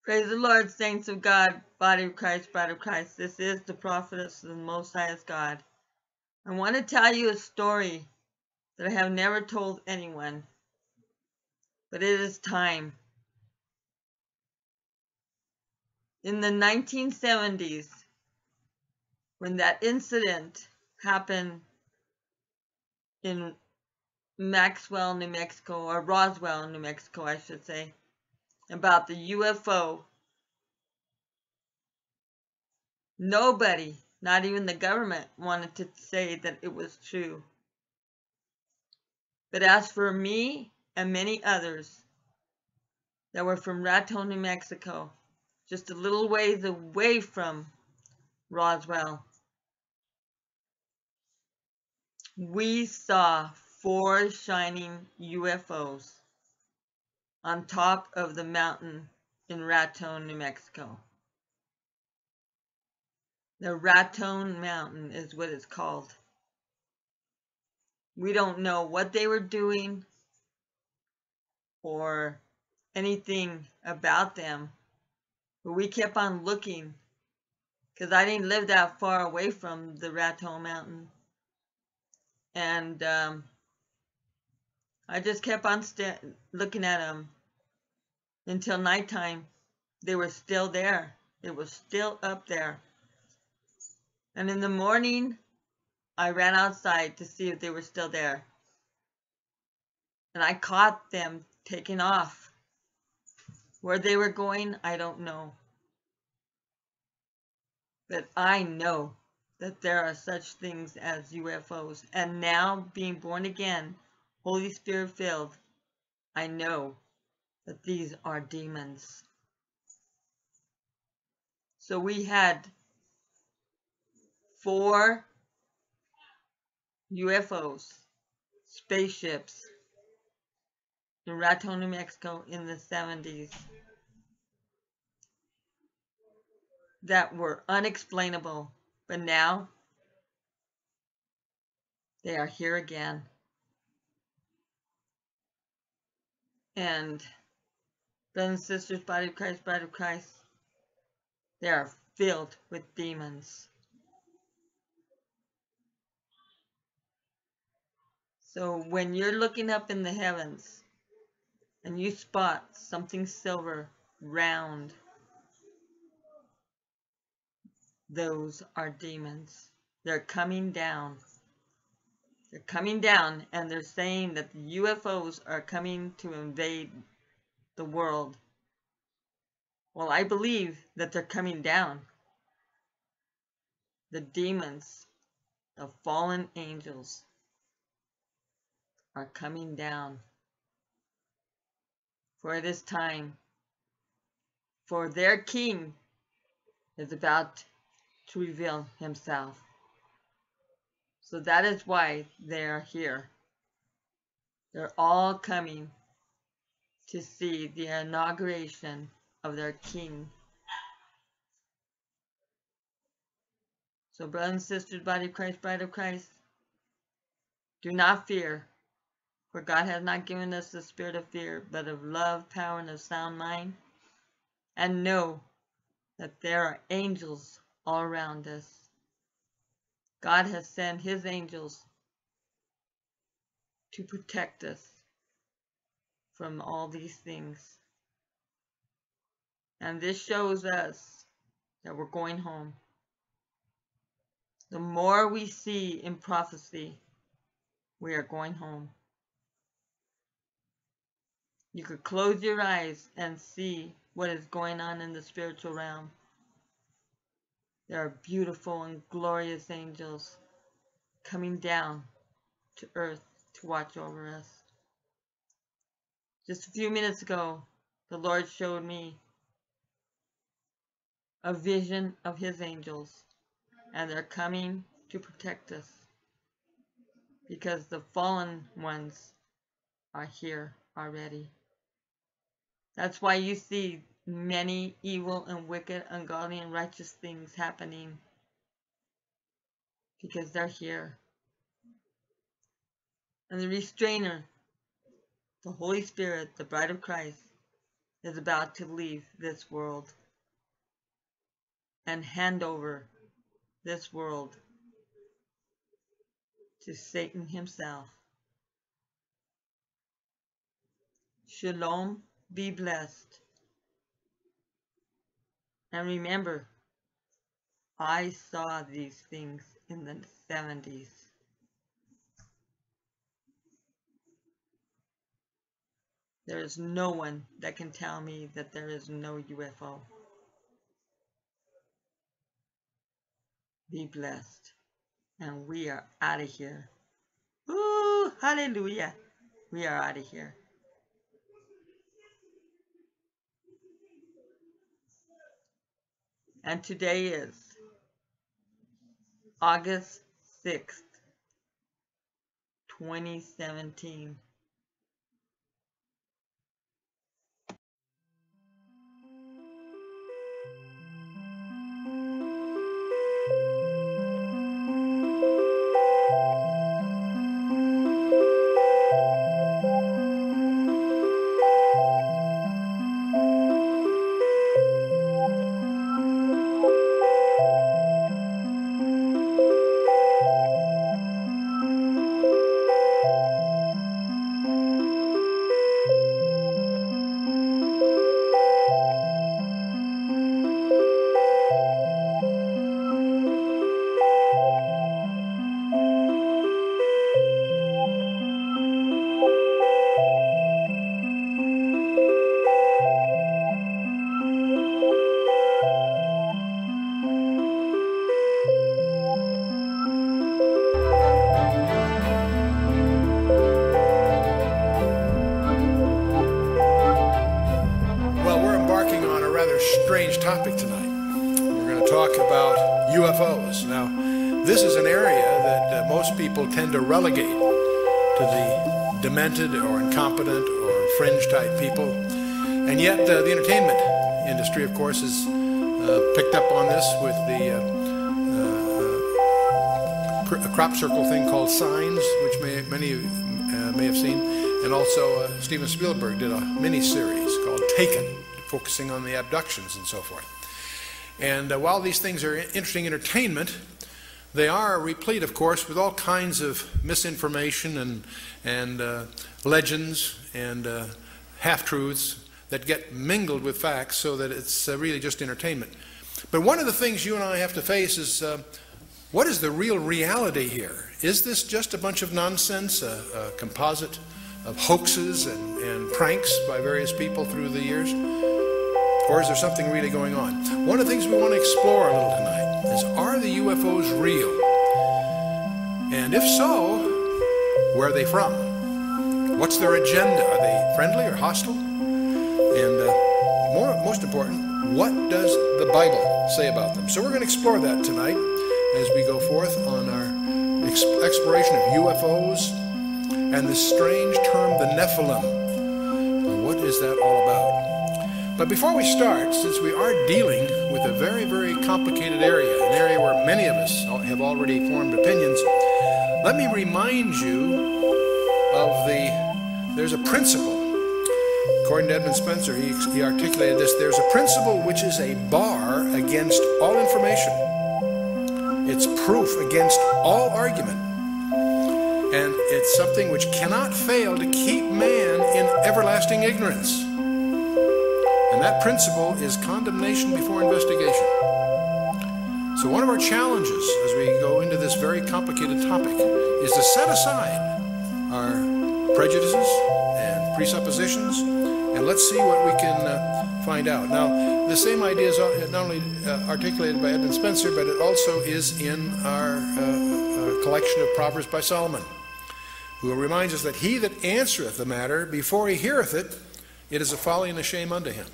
Praise the Lord, saints of God, body of Christ, bride of Christ. This is the prophetess of the Most Highest God. I want to tell you a story that I have never told anyone, but it is time. In the 1970s, when that incident happened in Maxwell, New Mexico, or Roswell, New Mexico, I should say, about the UFO, nobody, not even the government, wanted to say that it was true. But as for me and many others that were from Raton, New Mexico, just a little ways away from Roswell, we saw 4 shining UFOs on top of the mountain in Raton, New Mexico. The Raton Mountain is what it's called. We don't know what they were doing or anything about them, but we kept on looking because I didn't live that far away from the Raton Mountain. And I just kept on looking at them until nighttime. They were still there. It was still up there. And in the morning, I ran outside to see if they were still there. And I caught them taking off. Where they were going, I don't know. But I know that there are such things as UFOs. And now, being born again, Holy Spirit filled, I know that these are demons. So we had 4 UFOs, spaceships, in Raton, New Mexico in the 70s that were unexplainable, but now they are here again. And brothers and sisters, body of Christ, bride of Christ, they are filled with demons. So when you're looking up in the heavens and you spot something silver, round, those are demons. They're coming down. They're coming down, and they're saying that the UFOs are coming to invade the world. Well, I believe that they're coming down. The demons, the fallen angels, are coming down. For it is time. For their king is about to reveal himself. So that is why they are here. They're all coming to see the inauguration of their king. So brothers and sisters, body of Christ, bride of Christ, do not fear, for God has not given us the spirit of fear, but of love, power, and a sound mind. And know that there are angels all around us. God has sent his angels to protect us from all these things. And this shows us that we're going home. The more we see in prophecy, we are going home. You could close your eyes and see what is going on in the spiritual realm. There are beautiful and glorious angels coming down to earth to watch over us. Just a few minutes ago, the Lord showed me a vision of his angels, and they're coming to protect us because the fallen ones are here already. That's why you see many evil and wicked, ungodly and righteous things happening, because they're here. And the restrainer, the Holy Spirit, the bride of Christ, is about to leave this world and hand over this world to Satan himself. Shalom, be blessed. And remember, I saw these things in the 70s. There is no one that can tell me that there is no UFO. Be blessed. And we are out of here. Ooh, hallelujah. We are out of here. And today is August 6th, 2017. Topic tonight. We're going to talk about UFOs. Now, this is an area that most people tend to relegate to the demented or incompetent or fringe-type people. And yet, the entertainment industry, of course, has picked up on this with a crop circle thing called Signs, which many of you may have seen. And also, Steven Spielberg did a mini-series called Taken, focusing on the abductions and so forth. And while these things are interesting entertainment, they are replete, of course, with all kinds of misinformation and legends and half-truths that get mingled with facts so that it's really just entertainment. But one of the things you and I have to face is, what is the real reality here? Is this just a bunch of nonsense, a composite of hoaxes and pranks by various people through the years? Or is there something really going on? One of the things we want to explore a little tonight is, are the UFOs real? And if so, where are they from? What's their agenda? Are they friendly or hostile? And most important, what does the Bible say about them? So we're going to explore that tonight as we go forth on our exploration of UFOs and this strange term, the Nephilim. What is that all about? But before we start, since we are dealing with a very, very complicated area, an area where many of us have already formed opinions, let me remind you of there's a principle. According to Edmund Spencer, he articulated this: there's a principle which is a bar against all information. It's proof against all argument. And it's something which cannot fail to keep man in everlasting ignorance. And that principle is condemnation before investigation. So one of our challenges as we go into this very complicated topic is to set aside our prejudices and presuppositions, and let's see what we can find out. Now, the same idea is not only articulated by Edmund Spencer, but it also is in our collection of Proverbs by Solomon, who reminds us that he that answereth the matter before he heareth it, it is a folly and a shame unto him.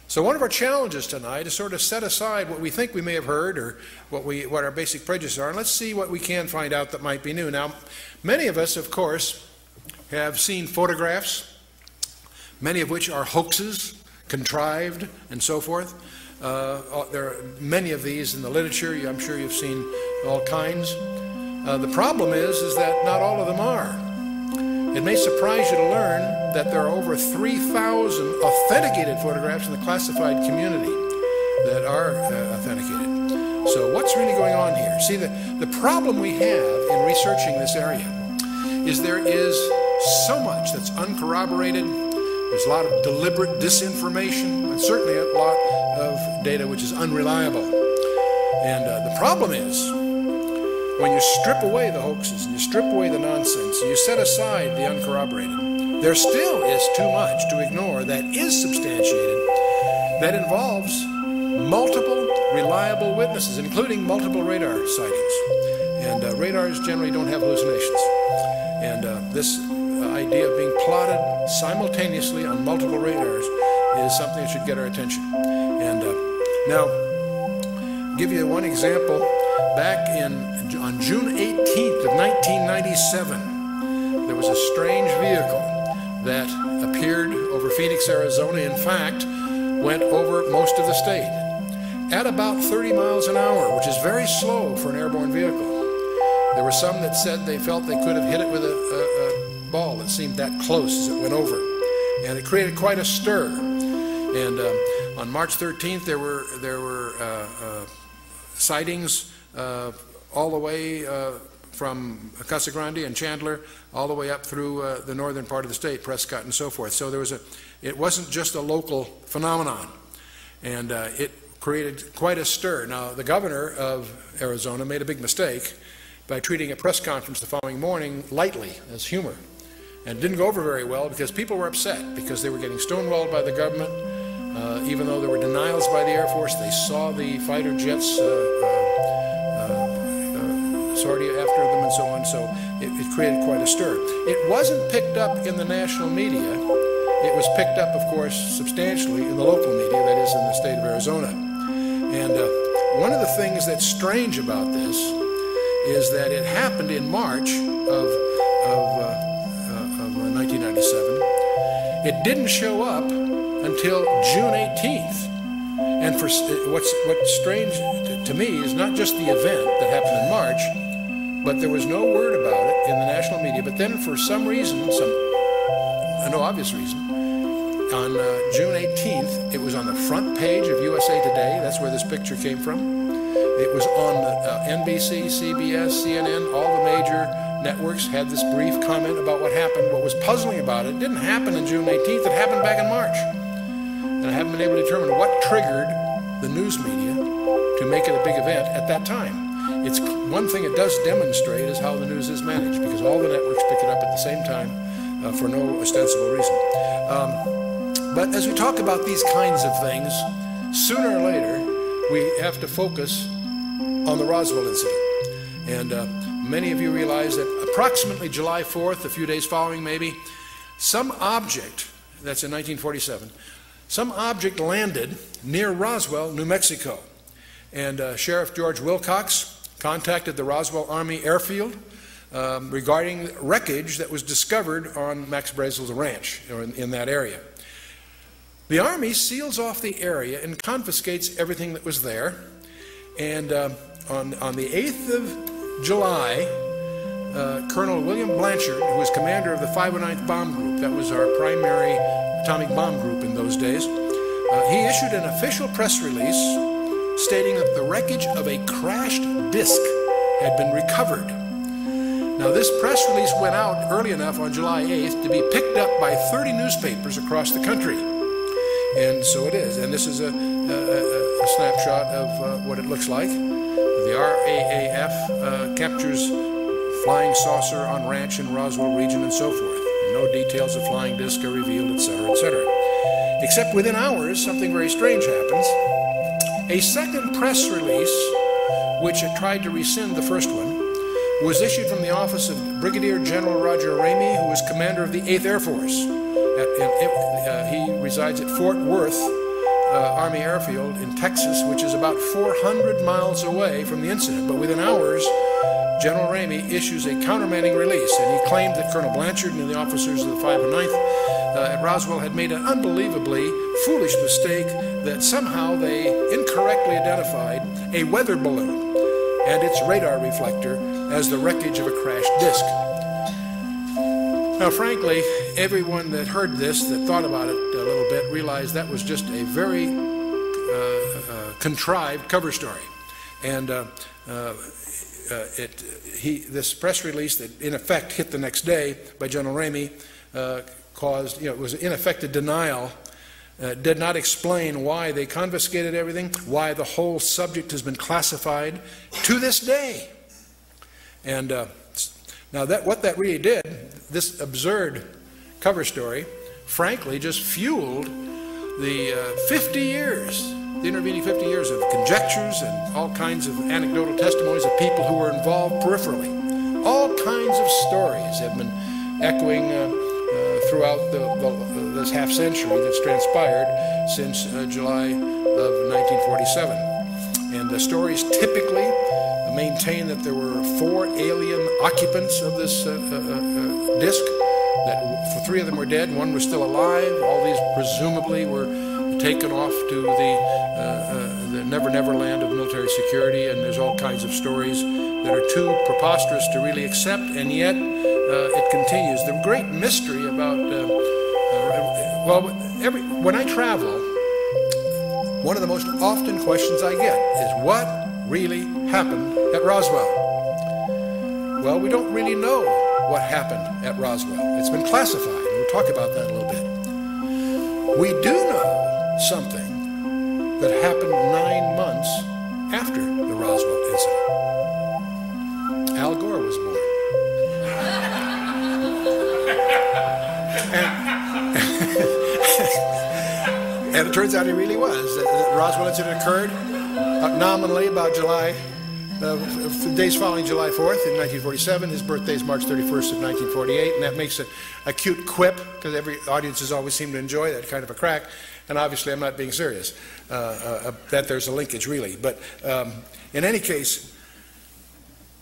So one of our challenges tonight is sort of set aside what we think we may have heard or what our basic prejudices are, and let's see what we can find out that might be new. Now, many of us, of course, have seen photographs, many of which are hoaxes, contrived, and so forth. There are many of these in the literature. I'm sure you've seen all kinds. The problem is that not all of them are. It may surprise you to learn that there are over 3,000 authenticated photographs in the classified community that are authenticated. So what's really going on here? See, the problem we have in researching this area is there is so much that's uncorroborated. There's a lot of deliberate disinformation, and certainly a lot of data which is unreliable. And the problem is, when you strip away the hoaxes and you strip away the nonsense, and you set aside the uncorroborated, there still is too much to ignore that is substantiated, that involves multiple reliable witnesses, including multiple radar sightings. And radars generally don't have hallucinations. And this idea of being plotted simultaneously on multiple radars is something that should get our attention. And now, give you one example. Back on June 18th of 1997, there was a strange vehicle that appeared over Phoenix, Arizona. In fact, went over most of the state at about 30 miles an hour, which is very slow for an airborne vehicle. There were some that said they felt they could have hit it with a ball that seemed that close as it went over. And it created quite a stir. And on March 13th, there were sightings all the way from Casa Grande and Chandler all the way up through the northern part of the state, Prescott and so forth. So it wasn't just a local phenomenon. And it created quite a stir. Now, the governor of Arizona made a big mistake by treating a press conference the following morning lightly, as humor. And it didn't go over very well because people were upset because they were getting stonewalled by the government. Even though there were denials by the Air Force, they saw the fighter jets sortie after them and so on. So it created quite a stir. It wasn't picked up in the national media. It was picked up, of course, substantially in the local media, that is in the state of Arizona. And one of the things that's strange about this is that it happened in March of 1997. It didn't show up until June 18th. And what's strange to me is not just the event that happened in March, but there was no word about it in the national media. But then for some reason, no obvious reason, on June 18th, it was on the front page of USA Today. That's where this picture came from. It was on NBC, CBS, CNN, all the major networks had this brief comment about what happened. What was puzzling about it didn't happen on June 18th, it happened back in March. And I haven't been able to determine what triggered the news media to make it a big event at that time. It's one thing it does demonstrate is how the news is managed, because all the networks pick it up at the same time for no ostensible reason. But as we talk about these kinds of things, sooner or later, we have to focus on the Roswell incident. And many of you realize that approximately July 4th, a few days following maybe, some object, that's in 1947, some object landed near Roswell, New Mexico. And Sheriff George Wilcox contacted the Roswell Army Airfield regarding wreckage that was discovered on Max Brazel's ranch, or in that area. The Army seals off the area and confiscates everything that was there. And on the 8th of July, Colonel William Blanchard, who was commander of the 509th Bomb Group, that was our primary atomic bomb group in those days, he issued an official press release stating that the wreckage of a crashed disc had been recovered. Now, this press release went out early enough on July 8th to be picked up by 30 newspapers across the country. And so it is. And this is a snapshot of what it looks like. The RAAF captures flying saucer on ranch in Roswell region and so forth. And no details of flying disc are revealed, etc., etc. Except within hours, something very strange happens. A second press release, which had tried to rescind the first one, was issued from the office of Brigadier General Roger Ramey, who was commander of the 8th Air Force. He resides at Fort Worth Army Airfield in Texas, which is about 400 miles away from the incident. But within hours, General Ramey issues a countermanding release, and he claimed that Colonel Blanchard and the officers of the 509th at Roswell had made an unbelievably foolish mistake, that somehow they incorrectly identified a weather balloon and its radar reflector as the wreckage of a crashed disc. Now, frankly, everyone that heard this, that thought about it a little bit, realized that was just a very contrived cover story. And this press release that in effect hit the next day by General Ramey caused, it was in effect a denial, did not explain why they confiscated everything, why the whole subject has been classified to this day. And now what that really did, this absurd cover story, frankly, just fueled the 50 years, the intervening 50 years of conjectures and all kinds of anecdotal testimonies of people who were involved peripherally. All kinds of stories have been echoing throughout this half century that's transpired since July of 1947. And the stories typically maintain that there were 4 alien occupants of this disc, that 3 of them were dead, 1 was still alive. All these presumably were taken off to the never land of military security, and there's all kinds of stories that are too preposterous to really accept, and yet it continues. The great mystery about, when I travel, one of the most often questions I get is, what really happened at Roswell? Well, we don't really know what happened at Roswell. It's been classified. We'll talk about that a little bit. We do know something that happened 9 months after the Roswell incident. Al Gore was born. And it turns out he really was. The Roswell incident occurred nominally about July, days following July 4th in 1947. His birthday is March 31st of 1948, and that makes a cute quip, because every audiences always seem to enjoy that kind of a crack. And obviously I'm not being serious, that there's a linkage really. But in any case,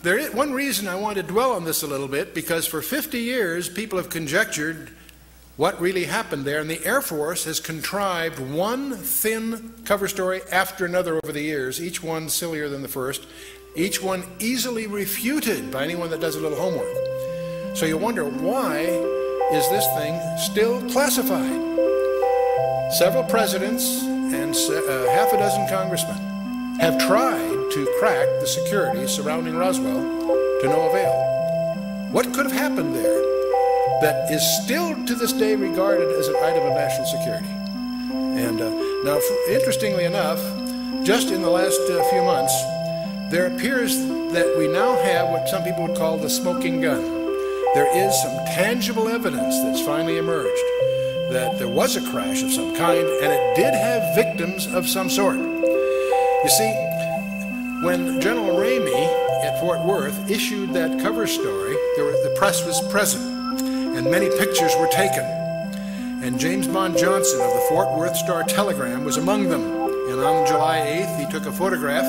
there is one reason I want to dwell on this a little bit, because for 50 years people have conjectured what really happened there, and the Air Force has contrived one thin cover story after another over the years, each one sillier than the first, each one easily refuted by anyone that does a little homework. So you wonder, why is this thing still classified? Several presidents and half a dozen congressmen have tried to crack the security surrounding Roswell to no avail. What could have happened there that is still to this day regarded as an item of national security? And now, interestingly enough, just in the last few months, there appears that we now have what some people would call the smoking gun. There is some tangible evidence that's finally emerged that there was a crash of some kind, and it did have victims of some sort. You see, when General Ramey at Fort Worth issued that cover story, the press was present, and many pictures were taken. And James Bond Johnson of the Fort Worth Star-Telegram was among them. And on July 8th, he took a photograph,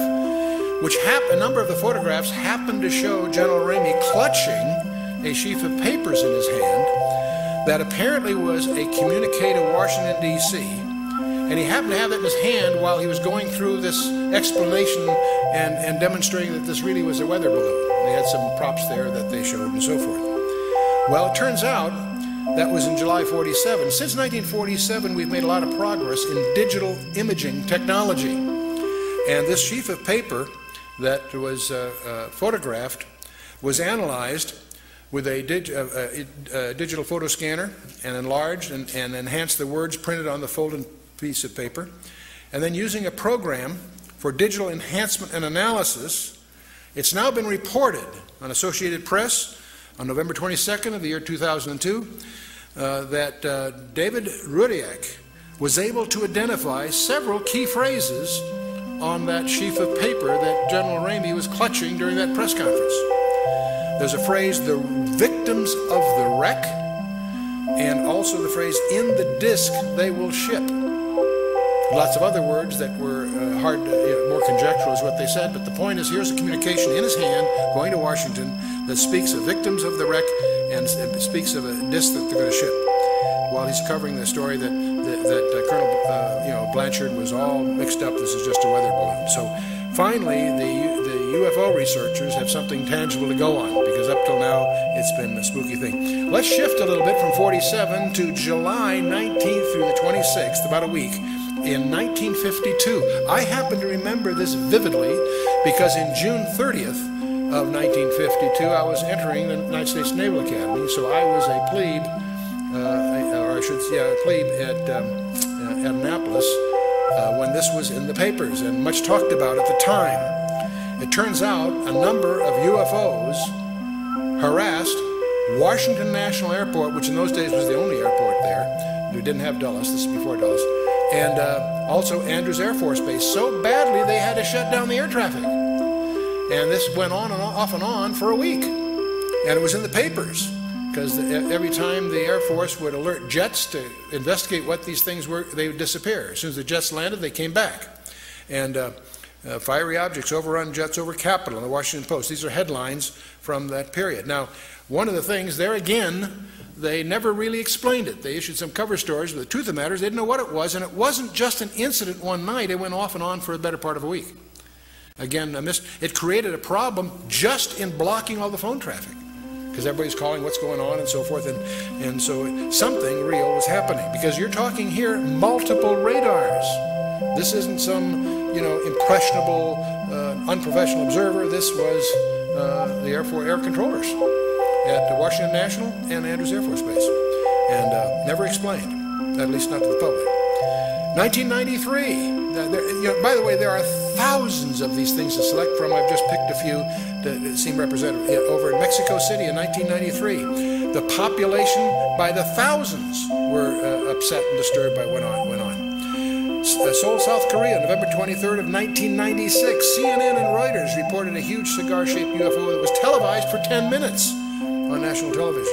which a number of the photographs happened to show General Ramey clutching a sheaf of papers in his hand that apparently was a communique to Washington, D.C. And he happened to have that in his hand while he was going through this explanation and demonstrating that this really was a weather balloon. They had some props there that they showed and so forth. Well, it turns out that was in July 47. Since 1947, we've made a lot of progress in digital imaging technology. And this sheaf of paper that was photographed was analyzed with a digital photo scanner and enlarged and enhanced the words printed on the folded piece of paper. And then using a program for digital enhancement and analysis, it's now been reported on Associated Press on November 22nd of the year 2002 that David Rudiak was able to identify several key phrases on that sheaf of paper that General Ramey was clutching during that press conference. There's a phrase, the victims of the wreck, and also the phrase, in the disc they will ship. Lots of other words that were more conjectural is what they said, but the point is, here's a communication in his hand going to Washington that speaks of victims of the wreck and speaks of a disc that they're going to ship. While he's covering the story that Colonel Blanchard was all mixed up, this is just a weather balloon. So finally, the UFO researchers have something tangible to go on, because up till now it's been a spooky thing. Let's shift a little bit from 47 to July 19th through the 26th, about a week, in 1952. I happen to remember this vividly because in June 30th of 1952 I was entering the United States Naval Academy, so I was a plebe, a plebe at Annapolis when this was in the papers and much talked about at the time. It turns out a number of UFOs harassed Washington National Airport, which in those days was the only airport there. We didn't have Dulles, this is before Dulles, and also Andrews Air Force Base so badly they had to shut down the air traffic. And this went on and off and on for a week. And it was in the papers, because every time the Air Force would alert jets to investigate what these things were, they would disappear. As soon as the jets landed, they came back. And fiery objects overrun jets over Capitol in the Washington Post. These are headlines from that period. Now, one of the things there again, they never really explained it. They issued some cover stories, but the truth of the matter is they didn't know what it was, and it wasn't just an incident one night. It went off and on for the better part of a week. Again, it created a problem just in blocking all the phone traffic, because everybody's calling what's going on and so forth, and so something real was happening, because you're talking here multiple radars. This isn't some, impressionable, unprofessional observer. This was the air controllers at Washington National and Andrews Air Force Base, and never explained, at least not to the public. 1993. By the way, there are thousands of these things to select from. I've just picked a few that seem representative. Over in Mexico City in 1993, the population by the thousands were upset and disturbed by what went on. Seoul, South Korea, November 23rd of 1996, CNN and Reuters reported a huge cigar-shaped UFO that was televised for 10 minutes on national television.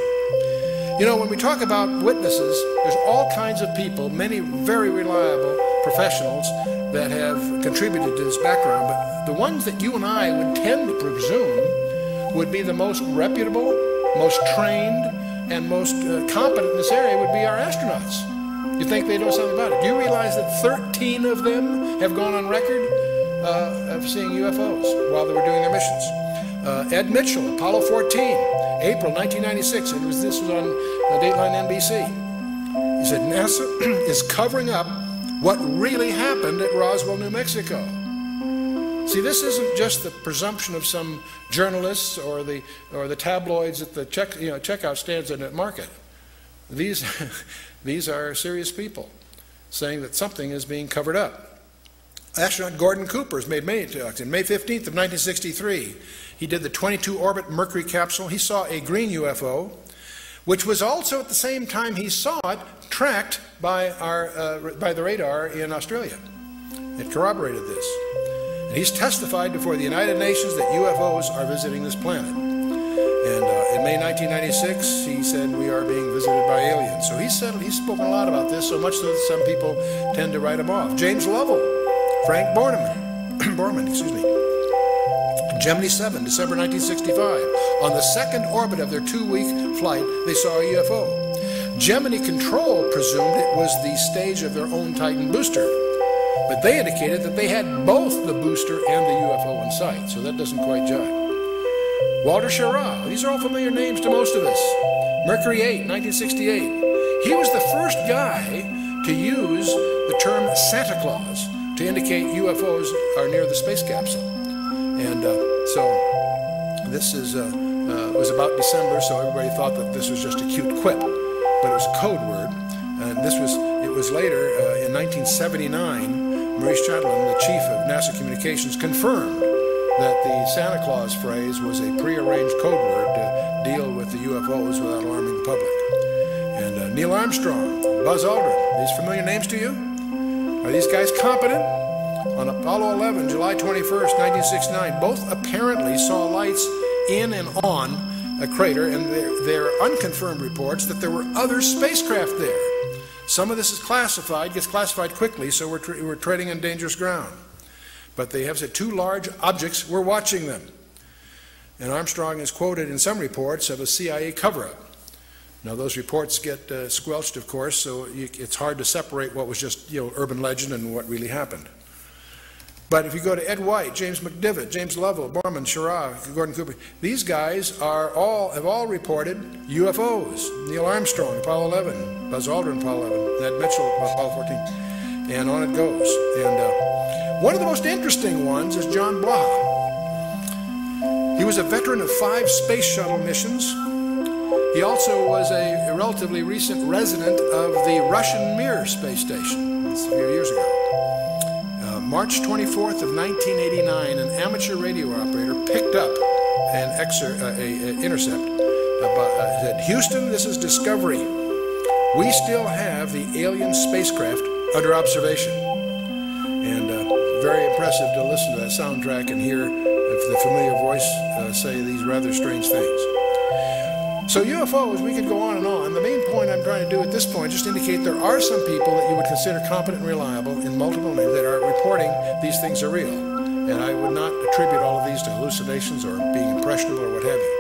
When we talk about witnesses, there's all kinds of people, many very reliable professionals that have contributed to this background, but the ones that you and I would tend to presume would be the most reputable, most trained, and most competent in this area would be our astronauts. You think they know something about it? Do you realize that 13 of them have gone on record of seeing UFOs while they were doing their missions? Ed Mitchell, Apollo 14. April 1996, and this was on Dateline NBC. He said, NASA is covering up what really happened at Roswell, New Mexico. See, this isn't just the presumption of some journalists or the tabloids at the checkout stands in the market. These are serious people saying that something is being covered up. Astronaut Gordon Cooper has made many talks. On May 15th of 1963, he did the 22-orbit Mercury capsule. He saw a green UFO, which was also at the same time he saw it tracked by the radar in Australia. It corroborated this. And he's testified before the United Nations that UFOs are visiting this planet. And in May 1996, he said, we are being visited by aliens. So he's spoken a lot about this, so much so that some people tend to write him off. James Lovell, Frank Borman, excuse me. Gemini 7, December 1965. On the second orbit of their 2-week flight, they saw a UFO. Gemini Control presumed it was the stage of their own Titan booster, but they indicated that they had both the booster and the UFO in sight, so that doesn't quite jive. Walter Schirra, these are all familiar names to most of us. Mercury 8, 1968. He was the first guy to use the term Santa Claus to indicate UFOs are near the space capsule. And so this was about December, so everybody thought that this was just a cute quip, but it was a code word. And it was later, in 1979, Maurice Chatelain, the chief of NASA Communications, confirmed that the Santa Claus phrase was a prearranged code word to deal with the UFOs without alarming the public. And Neil Armstrong, Buzz Aldrin, these familiar names to you? Are these guys competent? On Apollo 11, July 21st, 1969, both apparently saw lights in and on a crater, and there are unconfirmed reports that there were other spacecraft there. Some of this is classified, gets classified quickly, so we're treading on dangerous ground. But they have said 2 large objects were watching them. And Armstrong is quoted in some reports of a CIA cover-up. Now those reports get squelched, of course, so it's hard to separate what was just urban legend and what really happened. But if you go to Ed White, James McDivitt, James Lovell, Borman, Schirra, Gordon Cooper, these guys have all reported UFOs. Neil Armstrong, Apollo 11, Buzz Aldrin, Apollo 11, Ned Mitchell, Apollo 14, and on it goes. And one of the most interesting ones is John Blaha. He was a veteran of 5 space shuttle missions. He also was a relatively recent resident of the Russian Mir space station. That's a few years ago. March 24th of 1989, an amateur radio operator picked up an intercept. Said, "Houston, this is Discovery. We still have the alien spacecraft under observation." And very impressive to listen to that soundtrack and hear the familiar voice say these rather strange things. So UFOs, we could go on and on. The main point I'm trying to do at this point, just indicate there are some people that you would consider competent and reliable in multiple names that are reporting these things are real. And I would not attribute all of these to hallucinations or being impressionable or what have you.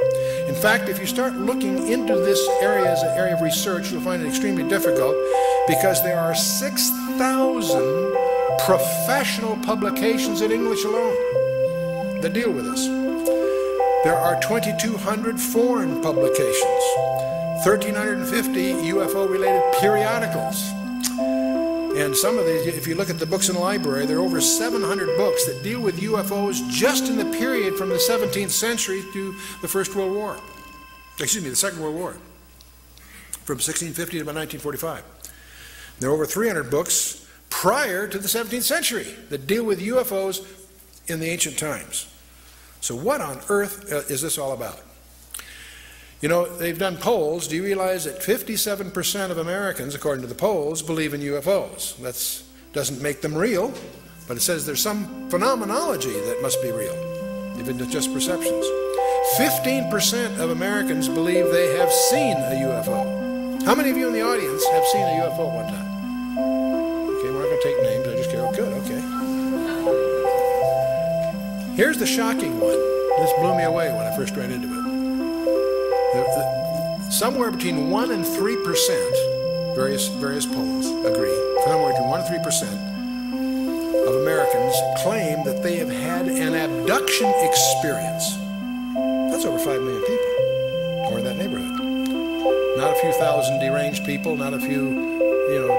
In fact, if you start looking into this area as an area of research, you'll find it extremely difficult because there are 6,000 professional publications in English alone that deal with this. There are 2,200 foreign publications, 1,350 UFO-related periodicals. And some of these, if you look at the books in the library, there are over 700 books that deal with UFOs just in the period from the 17th century to the First World War. Excuse me, the Second World War, from 1650 to about 1945. There are over 300 books prior to the 17th century that deal with UFOs in the ancient times. So what on earth is this all about? You know, they've done polls. Do you realize that 57% of Americans, according to the polls, believe in UFOs? That doesn't make them real, but it says there's some phenomenology that must be real, even if it's just perceptions. 15% of Americans believe they have seen a UFO. How many of you in the audience have seen a UFO at one time? Okay, we're not going to take names. I just care. Oh, good, okay. Here's the shocking one. This blew me away when I first ran into it. Somewhere between 1 and 3%, various polls agree, somewhere between 1 and 3% of Americans claim that they have had an abduction experience. That's over 5 million people, or in that neighborhood. Not a few thousand deranged people, not a few,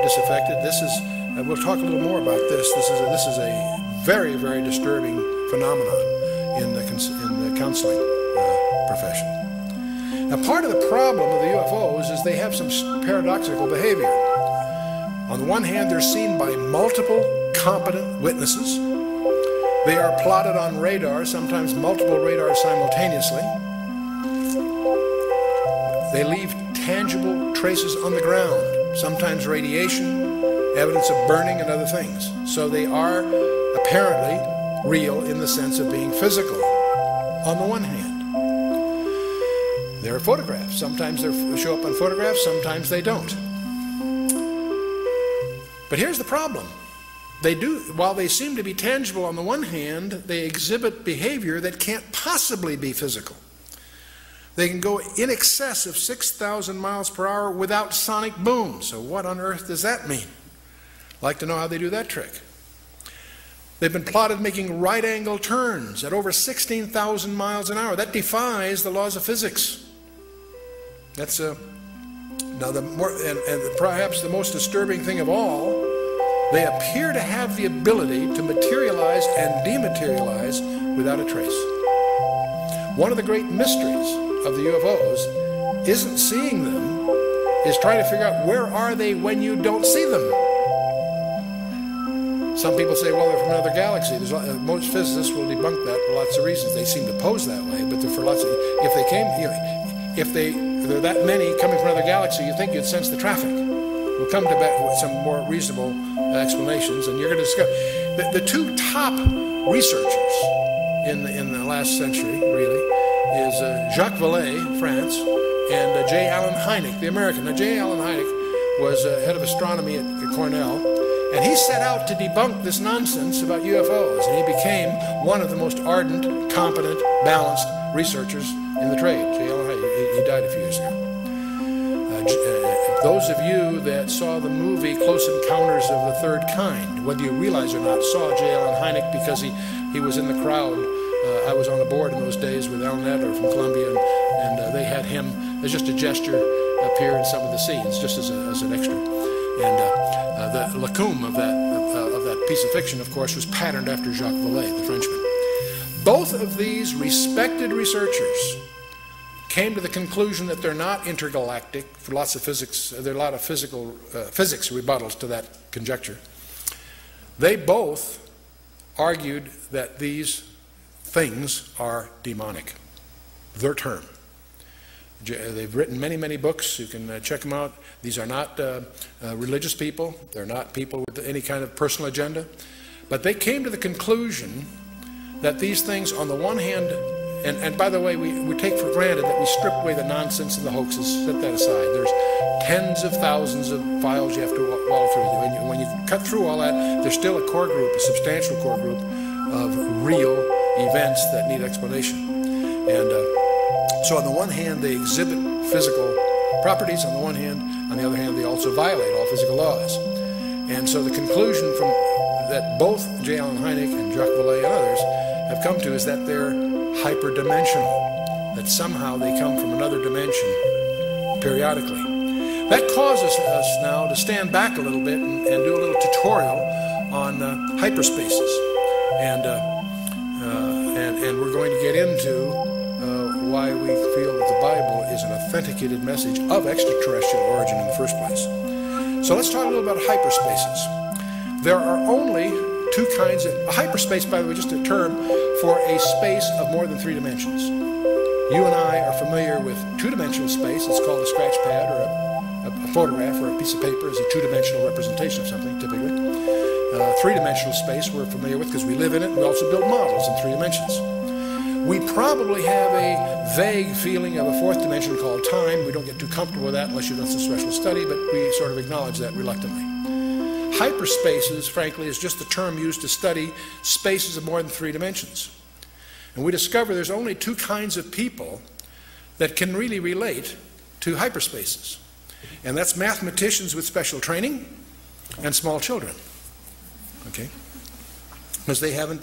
disaffected. This is, we'll talk a little more about this. This is a very, very disturbing phenomenon in the counseling profession. Now, part of the problem of the UFOs is they have some paradoxical behavior. On the one hand, they're seen by multiple competent witnesses. They are plotted on radar, sometimes multiple radars simultaneously. They leave tangible traces on the ground, sometimes radiation, evidence of burning and other things. So they are apparently real in the sense of being physical, on the one hand. There are photographs. Sometimes they show up on photographs, sometimes they don't. But here's the problem. While they seem to be tangible on the one hand, they exhibit behavior that can't possibly be physical. They can go in excess of 6,000 miles per hour without sonic boom. So what on earth does that mean? I'd like to know how they do that trick. They've been plotted making right-angle turns at over 16,000 miles an hour. That defies the laws of physics. That's now perhaps the most disturbing thing of all. They appear to have the ability to materialize and dematerialize without a trace. One of the great mysteries of the UFOs isn't seeing them, is trying to figure out where are they when you don't see them. Some people say, well, they're from another galaxy. Most physicists will debunk that for lots of reasons. They seem to pose that way, but for lots of, if there are that many coming from another galaxy, you think you'd sense the traffic. We'll come to some more reasonable explanations, and you're going to discover the two top researchers in the last century, really, is Jacques Vallée, France, and J. Allen Hynek, the American. Now, J. Allen Hynek was head of astronomy at Cornell, and he set out to debunk this nonsense about UFOs, and he became one of the most ardent, competent, balanced researchers in the trade. J. Allen Hynek, he died a few years ago. those of you that saw the movie Close Encounters of the Third Kind, whether you realize or not, saw J. Allen Hynek because he was in the crowd. I was on a board in those days with Al Netter from Columbia, and they had him as just a gesture appear in some of the scenes, just as an extra. And the lacune of that piece of fiction, of course, was patterned after Jacques Vallée, the Frenchman. Both of these respected researchers came to the conclusion that they're not intergalactic. For lots of physics, there are a lot of physics rebuttals to that conjecture. They both argued that these things are demonic. Their term. They've written many, many books. You can check them out. These are not religious people. They're not people with any kind of personal agenda. But they came to the conclusion that these things, on the one hand, and by the way, we take for granted that we strip away the nonsense and the hoaxes, set that aside. There's tens of thousands of files you have to walk through. When you cut through all that, there's still a core group, a substantial core group of real events that need explanation. And so on the one hand, they exhibit physical properties on the one hand. On the other hand, they also violate all physical laws. And so the conclusion from that both J. Allen Hynek and Jacques Vallée and others have come to is that they're hyperdimensional, that somehow they come from another dimension periodically. That causes us now to stand back a little bit and do a little tutorial on hyperspaces. And we're going to get into why we feel that the Bible is an authenticated message of extraterrestrial origin in the first place. So let's talk a little about hyperspaces. There are only two kinds of... hyperspace, by the way, just a term for a space of more than 3 dimensions. You and I are familiar with two-dimensional space. It's called a scratch pad or a photograph or a piece of paper is a two-dimensional representation of something, typically. Three-dimensional space we're familiar with because we live in it, and we also build models in 3 dimensions. We probably have a vague feeling of a 4th dimension called time. We don't get too comfortable with that unless you've done some special study, but we sort of acknowledge that reluctantly. Hyperspaces, frankly, is just the term used to study spaces of more than 3 dimensions. And we discover there's only 2 kinds of people that can really relate to hyperspaces. And that's mathematicians with special training and small children. Okay? Because they haven't,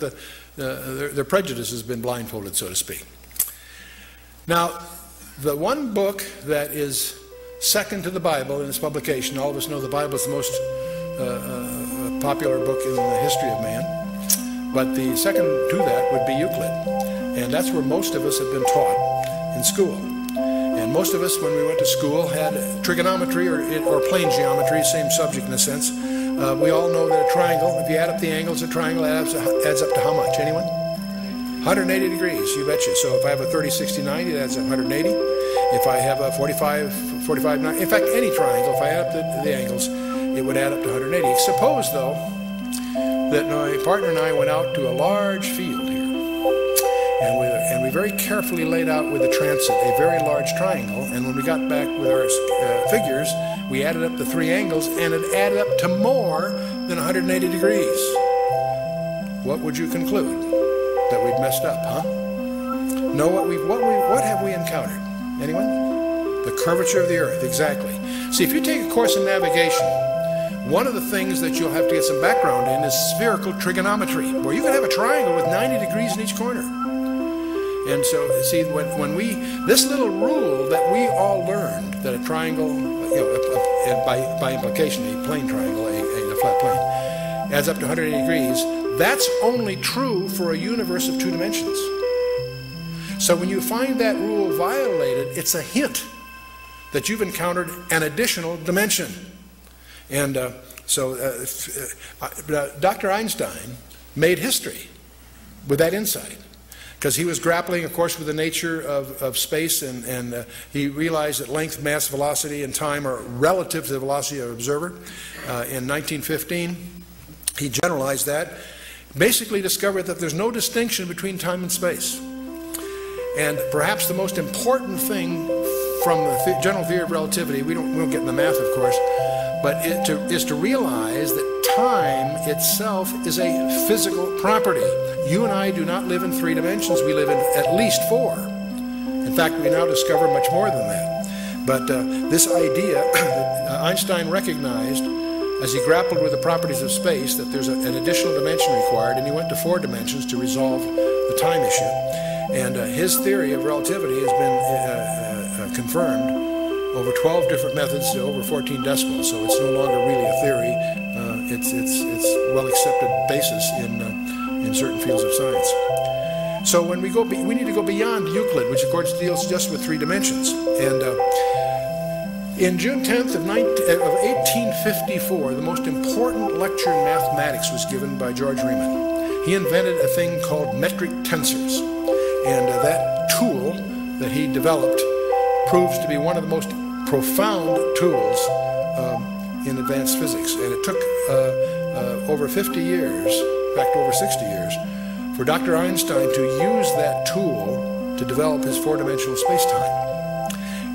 their prejudice has been blindfolded, so to speak. Now, the one book that is second to the Bible in its publication, all of us know the Bible is the most popular book in the history of man, but the second to that would be Euclid. And that's where most of us have been taught in school. And most of us, when we went to school, had trigonometry or plane geometry, same subject in a sense. We all know that a triangle, if you add up the angles of a triangle, adds up to how much? Anyone? 180 degrees, you betcha. So if I have a 30, 60, 90, it adds up 180. If I have a 45, 45, 90, in fact, any triangle, if I add up the angles, it would add up to 180. Suppose, though, that my partner and I went out to a large field here, and we very carefully laid out with the transit a very large triangle, and when we got back with our figures, we added up the 3 angles, and it added up to more than 180 degrees. What would you conclude? That we'd messed up, huh? No, what have we encountered? Anyone? The curvature of the earth, exactly. See, if you take a course in navigation, one of the things that you'll have to get some background in is spherical trigonometry, where you can have a triangle with 90 degrees in each corner. And so, see, when this little rule that we all learned, that a triangle, by implication, a plane triangle, a flat plane, adds up to 180 degrees, that's only true for a universe of 2 dimensions. So when you find that rule violated, it's a hint that you've encountered an additional dimension. And Dr. Einstein made history with that insight, because he was grappling, of course, with the nature of space, and he realized that length, mass, velocity, and time are relative to the velocity of an observer. In 1915, he generalized that, basically discovered that there's no distinction between time and space. And perhaps the most important thing from the general theory of relativity, we won't get in the math, of course, but is to realize that time itself is a physical property. You and I do not live in 3 dimensions. We live in at least 4. In fact, we now discover much more than that. But this idea that Einstein recognized as he grappled with the properties of space that there's an additional dimension required, and he went to 4 dimensions to resolve the time issue. And his theory of relativity has been confirmed over 12 different methods to over 14 decimals. So it's no longer really a theory. It's well accepted basis in certain fields of science. So when we need to go beyond Euclid, which of course deals just with 3 dimensions. And in June 10th of 1854, the most important lecture in mathematics was given by George Riemann. He invented a thing called metric tensors. And that tool that he developed proves to be one of the most profound tools in advanced physics. And it took over 50 years, in fact over 60 years, for Dr. Einstein to use that tool to develop his 4-dimensional space-time.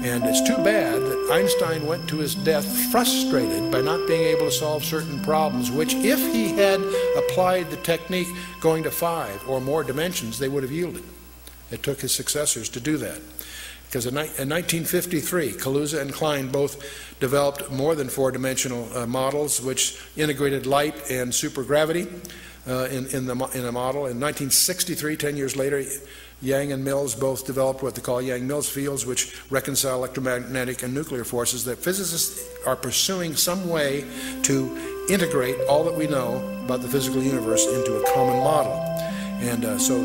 And it's too bad that Einstein went to his death frustrated by not being able to solve certain problems, which if he had applied the technique going to 5 or more dimensions, they would have yielded. It took his successors to do that. Because in 1953, Kaluza and Klein both developed more than 4-dimensional models which integrated light and supergravity in a model. In 1963, 10 years later, Yang and Mills both developed what they call Yang-Mills fields, which reconcile electromagnetic and nuclear forces. That physicists are pursuing some way to integrate all that we know about the physical universe into a common model. And so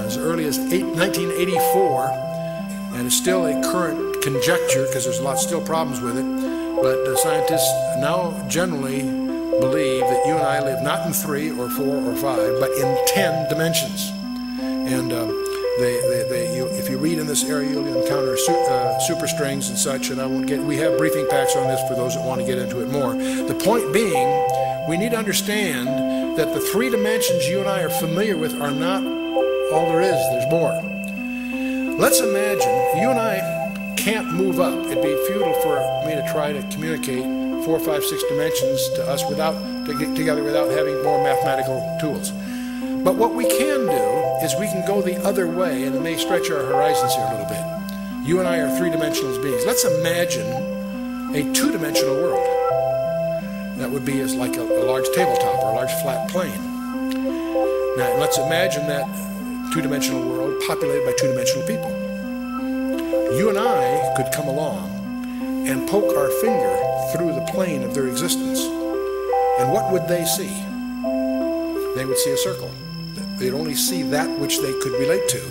as early as 1984, and it's still a current conjecture because there's still problems with it, but scientists now generally believe that you and I live not in 3 or 4 or 5, but in 10 dimensions. And if you read in this area, you'll encounter superstrings and such, and we have briefing packs on this for those that want to get into it more. The point being, we need to understand that the 3 dimensions you and I are familiar with are not all there is. There's more. Let's imagine you and I can't move up. It'd be futile for me to try to communicate 4, 5, 6 dimensions to us together without having more mathematical tools. But what we can do is we can go the other way, and it may stretch our horizons here a little bit. You and I are 3-dimensional beings. Let's imagine a 2-dimensional world. That would be as like a large tabletop or a large flat plane. Now let's imagine that 2-dimensional world populated by 2-dimensional people. You and I could come along and poke our finger through the plane of their existence. And what would they see? They would see a circle. They'd only see that which they could relate to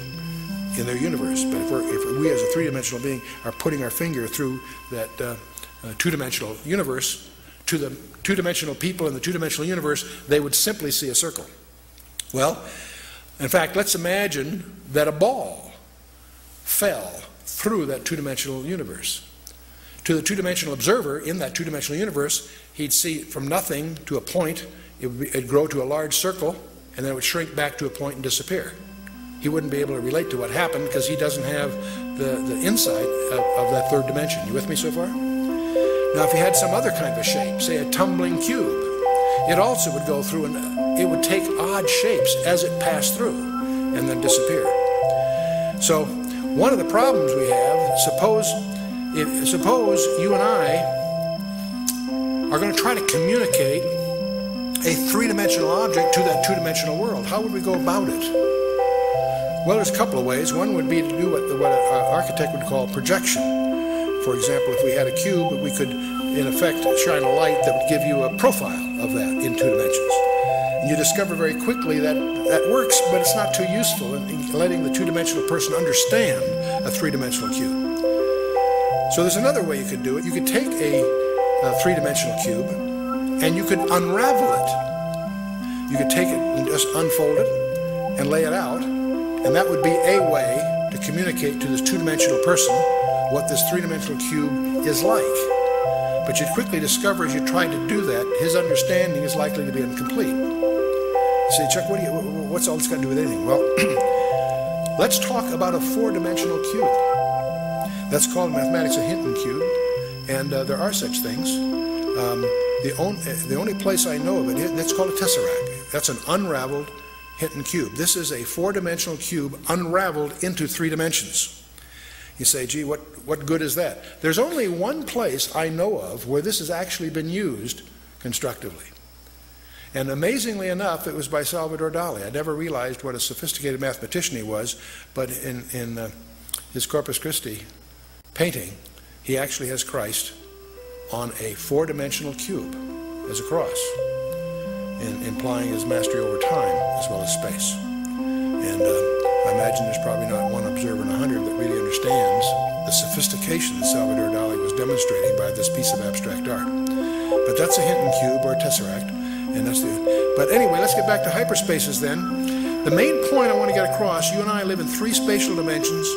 in their universe. But if we as a 3-dimensional being are putting our finger through that 2-dimensional universe to the 2-dimensional people in the 2-dimensional universe, they would simply see a circle. Well, in fact, let's imagine that a ball fell through that 2-dimensional universe. To the 2-dimensional observer in that 2-dimensional universe, he'd see from nothing to a point. It'd grow to a large circle, and then it would shrink back to a point and disappear. He wouldn't be able to relate to what happened because he doesn't have the insight of that 3rd dimension. You with me so far? Now, if you had some other kind of a shape, say a tumbling cube, it also would go through and it would take odd shapes as it passed through and then disappear. So one of the problems we have, suppose you and I are going to try to communicate a 3-dimensional object to that 2-dimensional world. How would we go about it? Well, there's a couple of ways. One would be to do what an architect would call projection. For example, if we had a cube, we could, in effect, shine a light that would give you a profile of that in 2 dimensions. And you discover very quickly that that works, but it's not too useful in letting the 2-dimensional person understand a 3-dimensional cube. So there's another way you could do it. You could take a 3-dimensional cube and you could unravel it. You could take it and just unfold it and lay it out, and that would be a way to communicate to this 2-dimensional person what this 3-dimensional cube is like. But you'd quickly discover as you try to do that, his understanding is likely to be incomplete. You say, Chuck, what's all this got to do with anything? Well, let's talk about a 4-dimensional cube. That's called in mathematics a Hinton cube, and there are such things. The only place I know of it, that's called a tesseract. That's an unraveled Hinton cube. This is a 4-dimensional cube unraveled into 3 dimensions. You say, gee, what good is that? There's only one place I know of where this has actually been used constructively. And amazingly enough, it was by Salvador Dali. I never realized what a sophisticated mathematician he was, but in his Corpus Christi painting, he actually has Christ on a four-dimensional cube as a cross, implying his mastery over time as well as space. And I imagine there's probably not one observer in 100 that really understands the sophistication that Salvador Dali was demonstrating by this piece of abstract art. But that's a Hinton cube or a tesseract, and that's the. But anyway, let's get back to hyperspaces then. The main point I want to get across: you and I live in three spatial dimensions,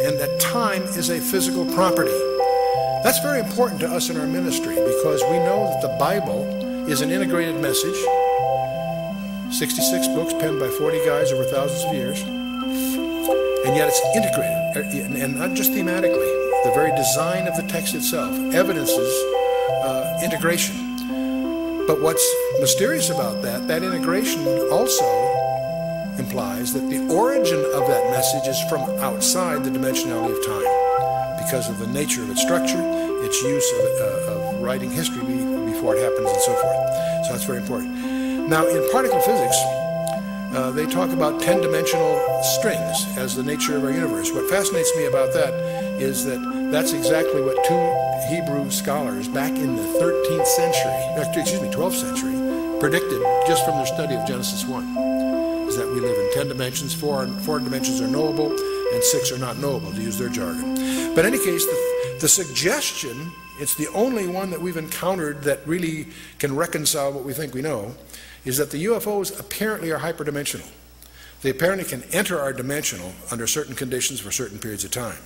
and that time is a physical property. That's very important to us in our ministry because we know that the Bible is an integrated message. 66 books penned by 40 guys over thousands of years. And yet it's integrated, and not just thematically. The very design of the text itself evidences integration. But what's mysterious about that integration also implies that the origin of that message is from outside the dimensionality of time because of the nature of its structure, its use of writing history before it happens, and so forth. So that's very important. Now, in particle physics, they talk about 10-dimensional strings as the nature of our universe. What fascinates me about that is that that's exactly what two Hebrew scholars back in the 13th century, 12th century, predicted just from their study of Genesis 1, is that we live in 10 dimensions, four dimensions are knowable, and 6 are not knowable, to use their jargon. But in any case, the suggestion, it's the only one that we've encountered that really can reconcile what we think we know, is that the UFOs apparently are hyperdimensional. They apparently can enter our dimensional under certain conditions for certain periods of time.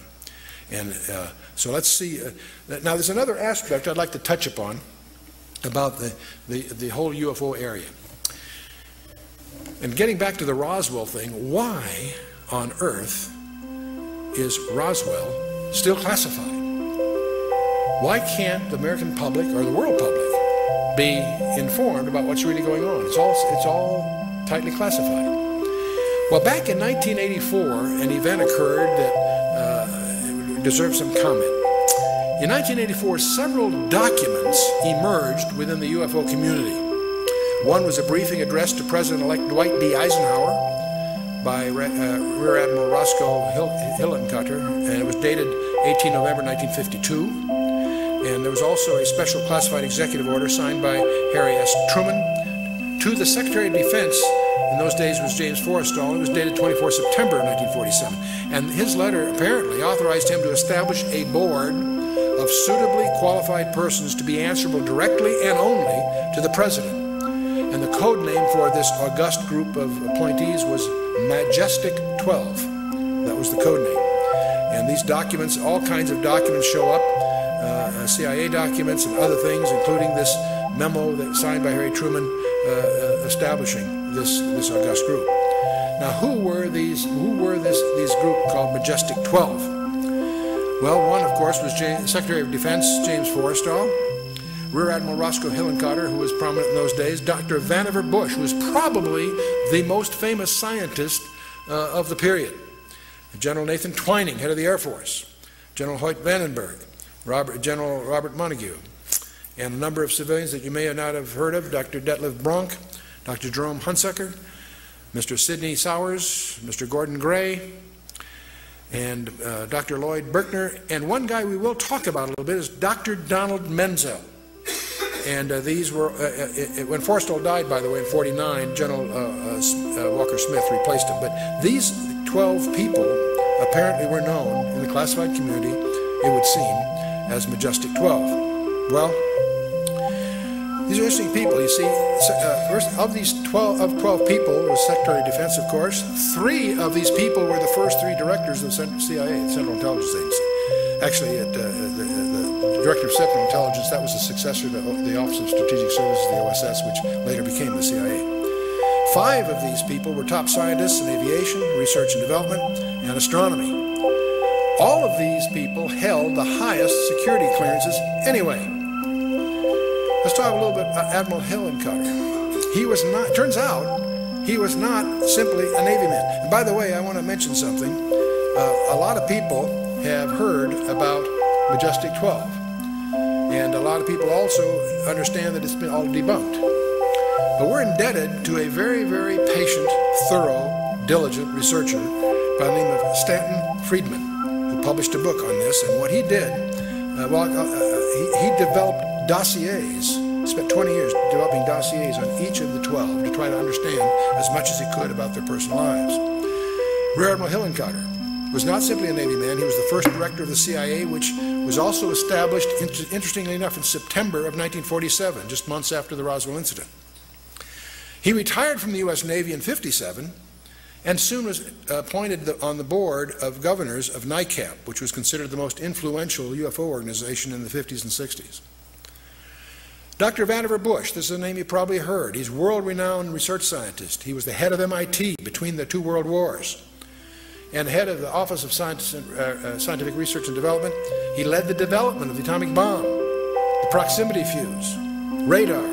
And so let's see. Now there's another aspect I'd like to touch upon about the whole UFO area. And getting back to the Roswell thing, why on earth is Roswell still classified? Why can't the American public or the world public be informed about what's really going on? It's all tightly classified. Well, back in 1984, an event occurred that deserves some comment. In 1984, several documents emerged within the UFO community. One was a briefing addressed to President-elect Dwight D. Eisenhower by Rear Admiral Roscoe Hillenkotter, and it was dated 18 November 1952. And there was also a special classified executive order signed by Harry S. Truman to the Secretary of Defense. In those days was James Forrestal. It was dated 24 September 1947. And his letter apparently authorized him to establish a board of suitably qualified persons to be answerable directly and only to the President. And the code name for this august group of appointees was Majestic 12. That was the code name. And these documents, all kinds of documents show up. CIA documents and other things, including this memo that signed by Harry Truman establishing this august group. Now, who were these group called Majestic 12? Well, one, of course, was Secretary of Defense James Forrestal, Rear Admiral Roscoe Hillenkotter, who was prominent in those days, Dr. Vannevar Bush, who was probably the most famous scientist of the period, General Nathan Twining, head of the Air Force, General Hoyt Vandenberg, General Robert Montague, and a number of civilians that you may not have heard of: Dr. Detlev Bronk, Dr. Jerome Hunsucker, Mr. Sidney Sowers, Mr. Gordon Gray, and Dr. Lloyd Berkner. And one guy we will talk about a little bit is Dr. Donald Menzel. And these were, when Forrestal died, by the way, in '49, General Walker Smith replaced him. But these 12 people apparently were known in the classified community, it would seem, as Majestic 12. Well, these are interesting people. You see, of these 12 people, was Secretary of Defense, of course. 3 of these people were the first 3 directors of the CIA, the Central Intelligence Agency. Actually, the Director of Central Intelligence, that was the successor to the Office of Strategic Services, the OSS, which later became the CIA. 5 of these people were top scientists in aviation, research and development, and astronomy. All of these people held the highest security clearances anyway. Let's talk a little bit about Admiral Hillenkotter. He was not, turns out, he was not simply a Navy man. And by the way, I want to mention something. A lot of people have heard about Majestic 12. And a lot of people also understand that it's been all debunked. But we're indebted to a very, very patient, thorough, diligent researcher by the name of Stanton Friedman, who published a book on this. And what he did, he developed dossiers, spent 20 years developing dossiers on each of the 12 to try to understand as much as he could about their personal lives. Rear Admiral Hillenkotter was not simply a Navy man. He was the first director of the CIA, which was also established, interestingly enough, in September of 1947, just months after the Roswell incident. He retired from the U.S. Navy in 1957 and soon was appointed on the board of governors of NICAP, which was considered the most influential UFO organization in the 50s and 60s. Dr. Vannevar Bush, this is a name you probably heard. He's a world-renowned research scientist. He was the head of MIT between the two world wars and head of the Office of Scientific Research and Development. He led the development of the atomic bomb, the proximity fuse, radar,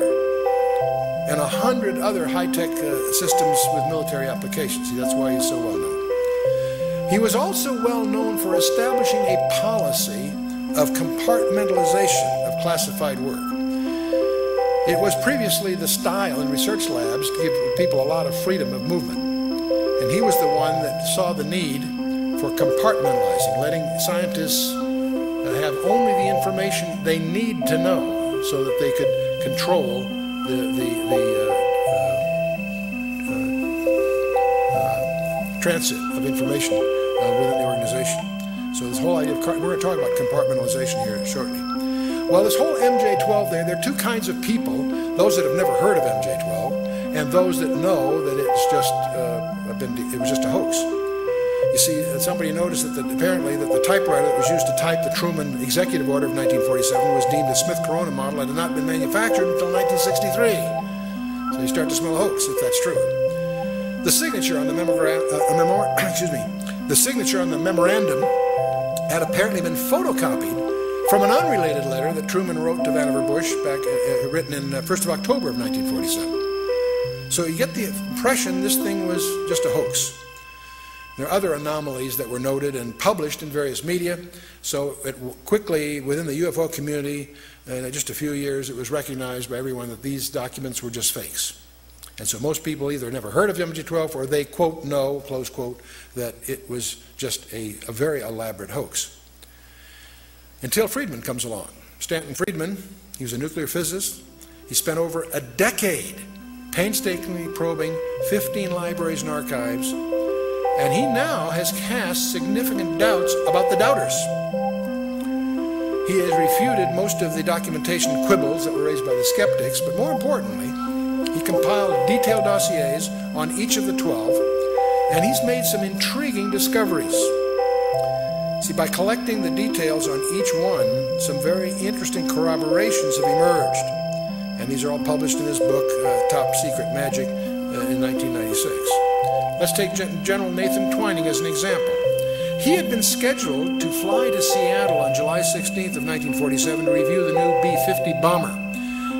and 100 other high-tech systems with military applications. See, that's why he's so well known. He was also well known for establishing a policy of compartmentalization of classified work. It was previously the style in research labs to give people a lot of freedom of movement. And he was the one that saw the need for compartmentalizing, letting scientists have only the information they need to know so that they could control the transit of information within the organization. So this whole idea of, we're going to talk about compartmentalization here shortly. Well, this whole MJ-12 there are two kinds of people, those that have never heard of MJ-12 and those that know that it's just it was just a hoax. You see, somebody noticed that apparently that the typewriter that was used to type the Truman Executive Order of 1947 was deemed a Smith Corona model and had not been manufactured until 1963. So you start to smell a hoax if that's true. The signature on the the signature on the memorandum had apparently been photocopied from an unrelated letter that Truman wrote to Vannevar Bush back written in 1st of October of 1947. So you get the impression this thing was just a hoax. There are other anomalies that were noted and published in various media. So it quickly, within the UFO community, in just a few years, it was recognized by everyone that these documents were just fakes. And so most people either never heard of MJ-12 or they, quote, know, close quote, that it was just a very elaborate hoax. Until Friedman comes along. Stanton Friedman, he was a nuclear physicist. He spent over a decade painstakingly probing 15 libraries and archives, and he now has cast significant doubts about the doubters. He has refuted most of the documentation quibbles that were raised by the skeptics, but more importantly, he compiled detailed dossiers on each of the 12, and he's made some intriguing discoveries. See, by collecting the details on each one, some very interesting corroborations have emerged. And these are all published in his book, Top Secret Magic, in 1996. Let's take General Nathan Twining as an example. He had been scheduled to fly to Seattle on July 16th of 1947 to review the new B-50 bomber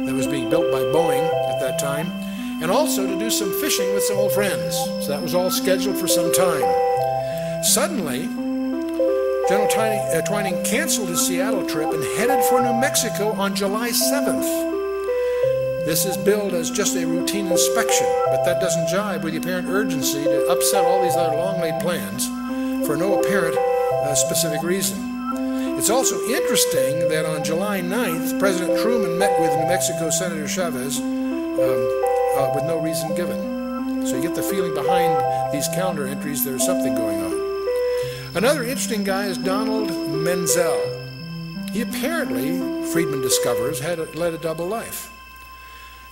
that was being built by Boeing at that time, and also to do some fishing with some old friends. So that was all scheduled for some time. Suddenly, General Twining canceled his Seattle trip and headed for New Mexico on July 7th. This is billed as just a routine inspection, but that doesn't jibe with the apparent urgency to upset all these other long-laid plans for no apparent specific reason. It's also interesting that on July 9th, President Truman met with New Mexico Senator Chavez with no reason given. So you get the feeling behind these calendar entries there's something going on. Another interesting guy is Donald Menzel. He apparently, Friedman discovers, led a double life.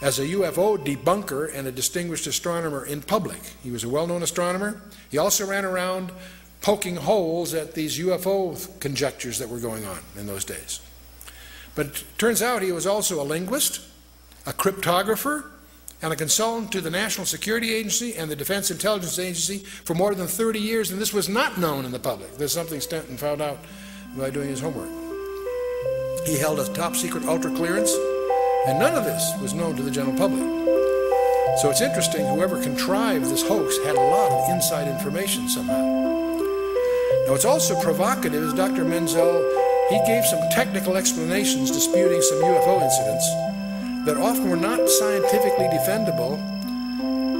As a UFO debunker and a distinguished astronomer in public. He was a well-known astronomer. He also ran around poking holes at these UFO conjectures that were going on in those days. But it turns out he was also a linguist, a cryptographer, and a consultant to the National Security Agency and the Defense Intelligence Agency for more than 30 years, and this was not known in the public. This is something Stanton found out by doing his homework. He held a top-secret ultra-clearance, and none of this was known to the general public. So it's interesting, whoever contrived this hoax had a lot of inside information somehow. Now, what's also provocative is Dr. Menzel, he gave some technical explanations disputing some UFO incidents that often were not scientifically defendable,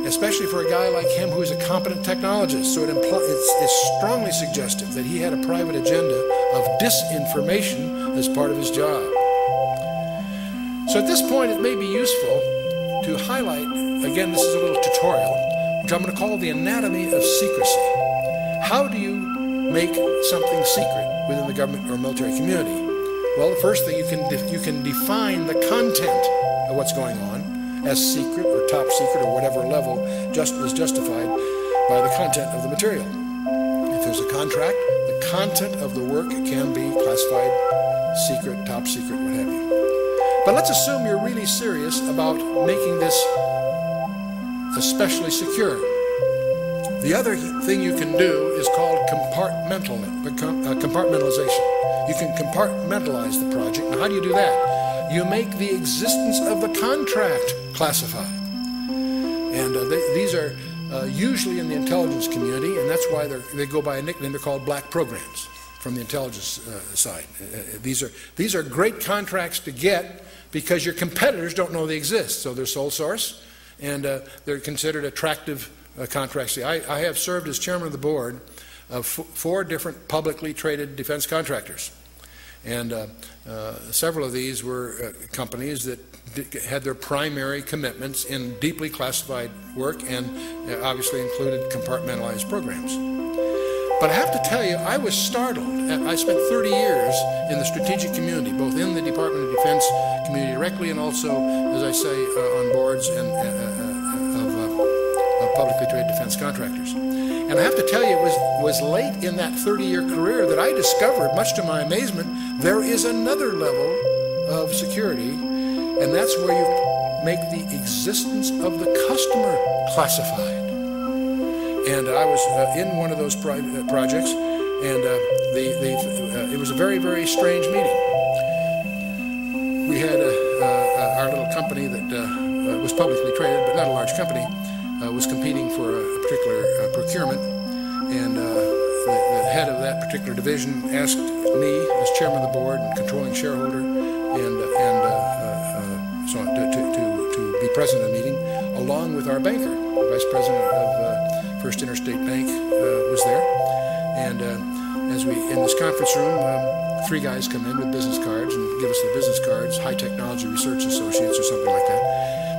especially for a guy like him who is a competent technologist. So it's strongly suggestive that he had a private agenda of disinformation as part of his job. So at this point, it may be useful to highlight, again, this is a little tutorial, which I'm going to call the anatomy of secrecy. How do you make something secret within the government or military community? Well, the first thing, you can define the content of what's going on as secret or top secret or whatever level is justified by the content of the material. If there's a contract, the content of the work can be classified secret, top secret, what have you. But let's assume you're really serious about making this especially secure. The other thing you can do is called compartmentalization. You can compartmentalize the project. Now, how do you do that? You make the existence of the contract classified. And these are usually in the intelligence community, and that's why they go by a nickname. They're called black programs from the intelligence side. These are great contracts to get because your competitors don't know they exist. So they're sole source, and they're considered attractive contracts. I have served as chairman of the board of 4 different publicly traded defense contractors. And several of these were companies that had their primary commitments in deeply classified work and obviously included compartmentalized programs. But I have to tell you, I was startled. I spent 30 years in the strategic community, both in the Department of Defense community directly and also, as I say, on boards and of publicly traded defense contractors. And I have to tell you, it was late in that 30-year career that I discovered, much to my amazement, there is another level of security, and that's where you make the existence of the customer classified. And I was in one of those projects, and it was a very, very strange meeting. We had our little company that was publicly traded, but not a large company, was competing for a particular procurement, and the head of that particular division asked me, as chairman of the board and controlling shareholder, and so on, to be present at the meeting, along with our banker. The vice president of First Interstate Bank was there, and as we in this conference room, 3 guys come in with business cards and give us their business cards, High Technology Research Associates or something like that.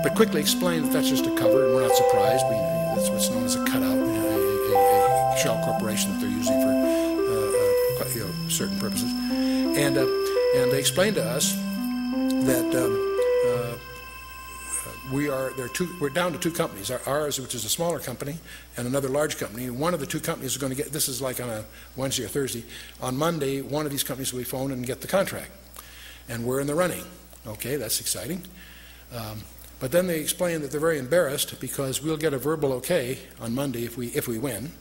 But quickly explain that that's just a cover, and we're not surprised. That's what's known as a cutout, a shell corporation that they're using for certain purposes. And they explained to us that we're down to 2 companies. Ours, which is a smaller company, and another large company. One of the 2 companies is going to get, this is like on a Wednesday or Thursday. On Monday, one of these companies will be phoned and get the contract. And we're in the running. Okay, that's exciting. But then they explain that they're very embarrassed because we'll get a verbal okay on Monday if we win.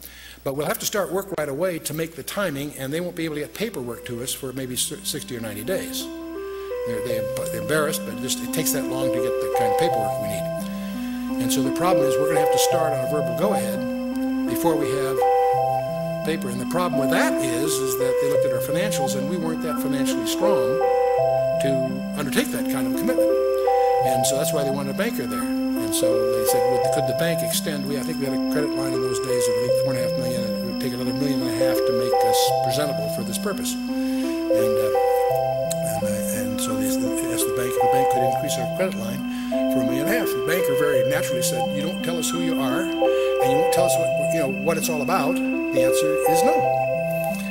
But we'll have to start work right away to make the timing, and they won't be able to get paperwork to us for maybe 60 or 90 days. They're embarrassed, but it takes that long to get the kind of paperwork we need. And so the problem is we're going to have to start on a verbal go-ahead before we have paper. And the problem with that is that they looked at our financials, and we weren't that financially strong to undertake that kind of commitment. And so that's why they wanted a banker there. And so they said, well, could the bank extend? I think we had a credit line in those days of $4.5 million, and it would take another $1.5 million to make us presentable for this purpose. And so they asked the bank if the bank could increase our credit line for $1.5 million. The banker very naturally said, you don't tell us who you are, and you won't tell us what it's all about. The answer is no.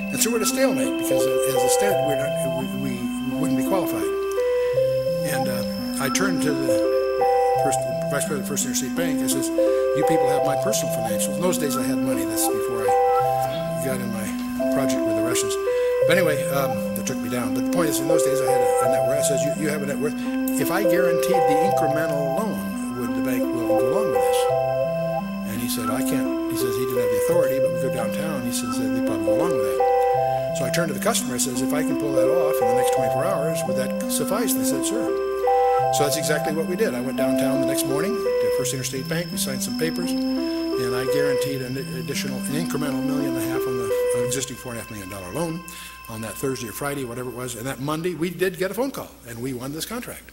And so we're at a stalemate because as a state, we wouldn't be qualified. And I turned to the vice president of First Interstate Bank. I says, you people have my personal financials. In those days I had money. That's before I got in my project with the Russians. But anyway, that took me down. But the point is, in those days I had a net worth. I says, you have a net worth. If I guaranteed the incremental loan, would the bank will go along with this? And he said, I can't. He says he didn't have the authority, but we go downtown. He says they'd probably go along with that. So I turned to the customer and says, if I can pull that off in the next 24 hours, would that suffice? And they said, sure. So that's exactly what we did. I went downtown the next morning to First Interstate Bank. We signed some papers, and I guaranteed an incremental $1.5 million on the existing $4.5 million loan on that Thursday or Friday, whatever it was. And that Monday, we did get a phone call, and we won this contract.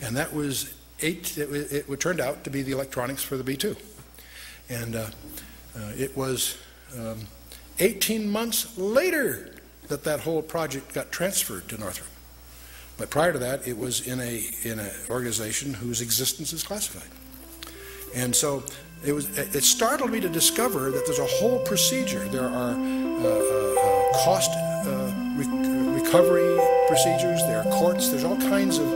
And that was it turned out to be the electronics for the B-2. And it was 18 months later that whole project got transferred to Northrop. But prior to that, it was in an organization whose existence is classified. And so it startled me to discover that there's a whole procedure. There are cost recovery procedures, there are courts, there's all kinds of,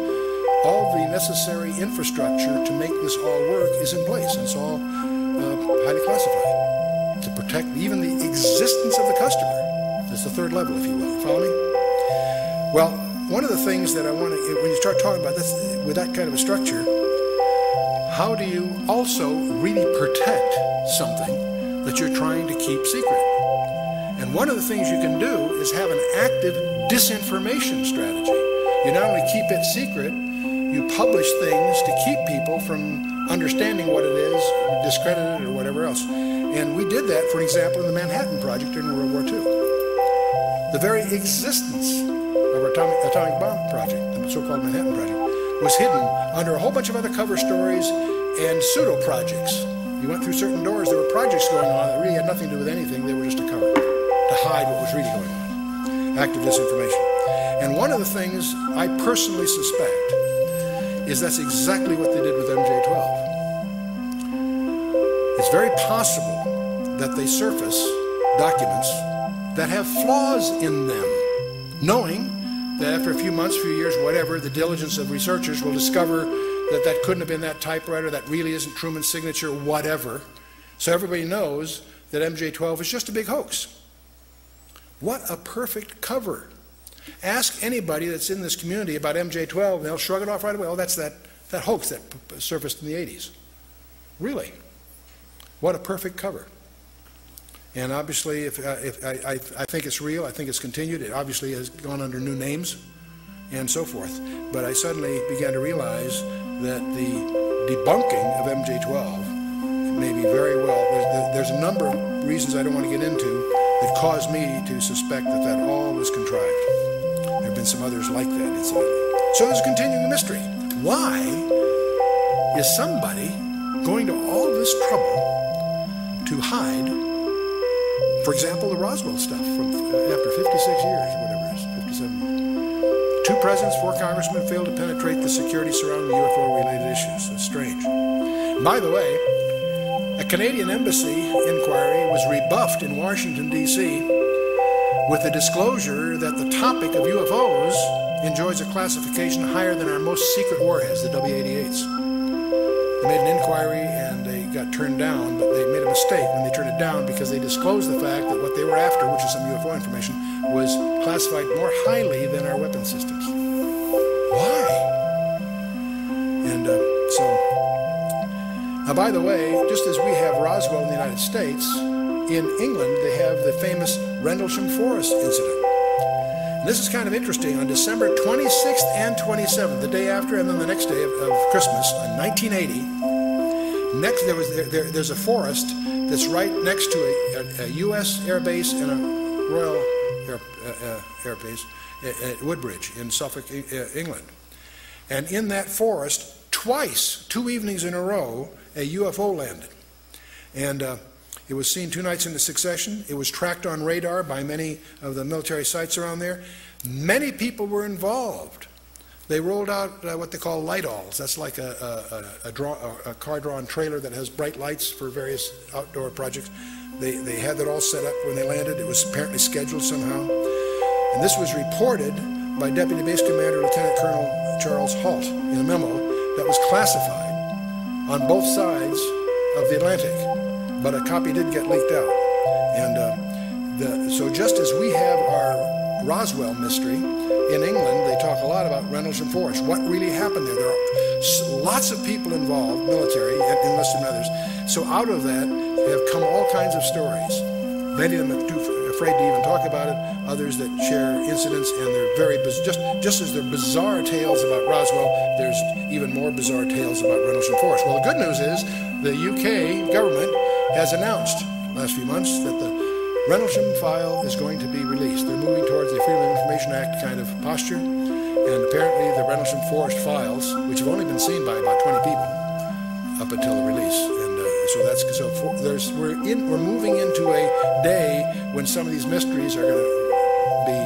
all the necessary infrastructure to make this all work is in place. And it's all highly classified to protect even the existence of the customer. That's the third level, if you will. Follow me? Well, one of the things that I want to, when you start talking about this, with that kind of a structure, how do you also really protect something that you're trying to keep secret? And one of the things you can do is have an active disinformation strategy. You not only keep it secret, you publish things to keep people from understanding what it is, discredit it, or whatever else. And we did that, for example, in the Manhattan Project during World War II. The very existence of our atomic bomb project, the so-called Manhattan Project, was hidden under a whole bunch of other cover stories and pseudo-projects. You went through certain doors, there were projects going on that really had nothing to do with anything, they were just a cover to hide what was really going on. Active disinformation. And one of the things I personally suspect is that's exactly what they did with MJ-12. It's very possible that they surface documents that have flaws in them, knowing that after a few months, few years, whatever, the diligence of researchers will discover that that couldn't have been that typewriter, that really isn't Truman's signature, whatever. So everybody knows that MJ-12 is just a big hoax. What a perfect cover. Ask anybody that's in this community about MJ-12, and they'll shrug it off right away. Oh, that's that hoax that surfaced in the 80s. Really? What a perfect cover. And obviously, if I think it's real, I think it's continued. It obviously has gone under new names and so forth. But I suddenly began to realize that the debunking of MJ-12 may be very well, there's a number of reasons I don't want to get into that caused me to suspect that all was contrived. There have been some others like that, incidentally. So there's a continuing mystery. Why is somebody going to all this trouble to hide, for example, the Roswell stuff from after 56 years, whatever it is, 57 years. 2 presidents, 4 congressmen failed to penetrate the security surrounding the UFO-related issues. It's strange. By the way, a Canadian embassy inquiry was rebuffed in Washington, D.C. with the disclosure that the topic of UFOs enjoys a classification higher than our most secret warheads, the W-88s. They made an inquiry and they got turned down, but they made a mistake when they turned it down because they disclosed the fact that what they were after, which is some UFO information, was classified more highly than our weapon systems. Why? And now, by the way, just as we have Roswell in the United States, in England they have the famous Rendlesham Forest incident. And this is kind of interesting. On December 26th and 27th, the day after and then the next day of Christmas, in 1980, there's a forest that's right next to a U.S. air base and a Royal Air Base at Woodbridge in Suffolk, England. And in that forest, twice, 2 evenings in a row, a UFO landed. And it was seen 2 nights in succession. It was tracked on radar by many of the military sites around there. Many people were involved. They rolled out what they call light-alls. That's like a car-drawn trailer that has bright lights for various outdoor projects. They had that all set up when they landed. It was apparently scheduled somehow. And this was reported by Deputy Base Commander Lieutenant Colonel Charles Halt in a memo that was classified on both sides of the Atlantic. But a copy did get leaked out. And so just as we have our Roswell mystery, in England they talk a lot about Rendlesham Forest. What really happened there? There are lots of people involved, military, enlisted and others. So out of that have come all kinds of stories. Many of them are too afraid to even talk about it. Others that share incidents, and they're very just as there are bizarre tales about Roswell, there's even more bizarre tales about Rendlesham Forest. Well, the good news is the UK government has announced last few months that the Rendlesham file is going to be released. They're moving towards the Freedom of Information Act kind of posture, and apparently the Rendlesham Forest files, which have only been seen by about 20 people up until the release, and we're moving into a day when some of these mysteries are going to be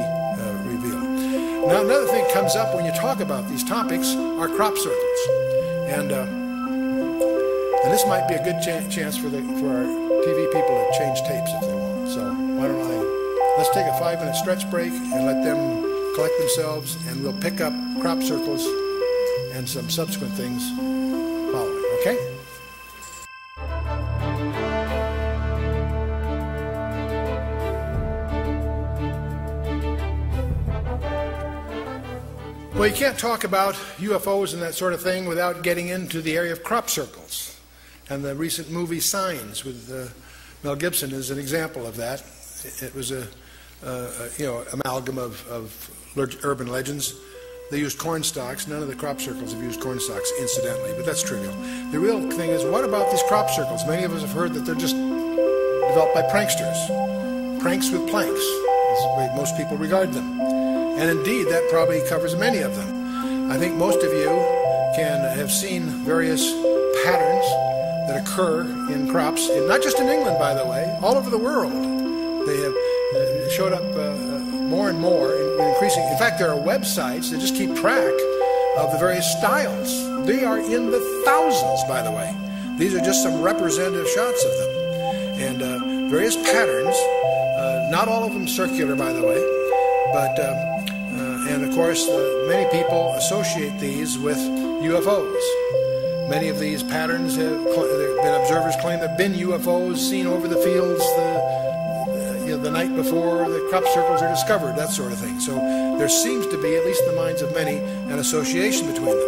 revealed. Now, another thing comes up when you talk about these topics are crop circles, and this might be a good chance for our TV people to change tapes if they want. So why don't let's take a 5-minute stretch break and let them collect themselves, and we'll pick up crop circles and some subsequent things following, okay? Well, you can't talk about UFOs and that sort of thing without getting into the area of crop circles. And the recent movie Signs with Mel Gibson is an example of that. It was a amalgam of urban legends. They used corn stalks. None of the crop circles have used corn stalks, incidentally, but that's trivial. The real thing is, what about these crop circles? Many of us have heard that they're just developed by pranksters. Pranks with planks is the way most people regard them. And indeed, that probably covers many of them. I think most of you can have seen various patterns that occur in crops, not just in England, by the way, all over the world. They have showed up more and more, increasing. In fact, there are websites that just keep track of the various styles. They are in the thousands, by the way. These are just some representative shots of them. And various patterns, not all of them circular, by the way, but, and of course, many people associate these with UFOs. Many of these patterns have been observers claim there have been UFOs seen over the fields the night before the crop circles are discovered, that sort of thing. So there seems to be, at least in the minds of many, an association between them.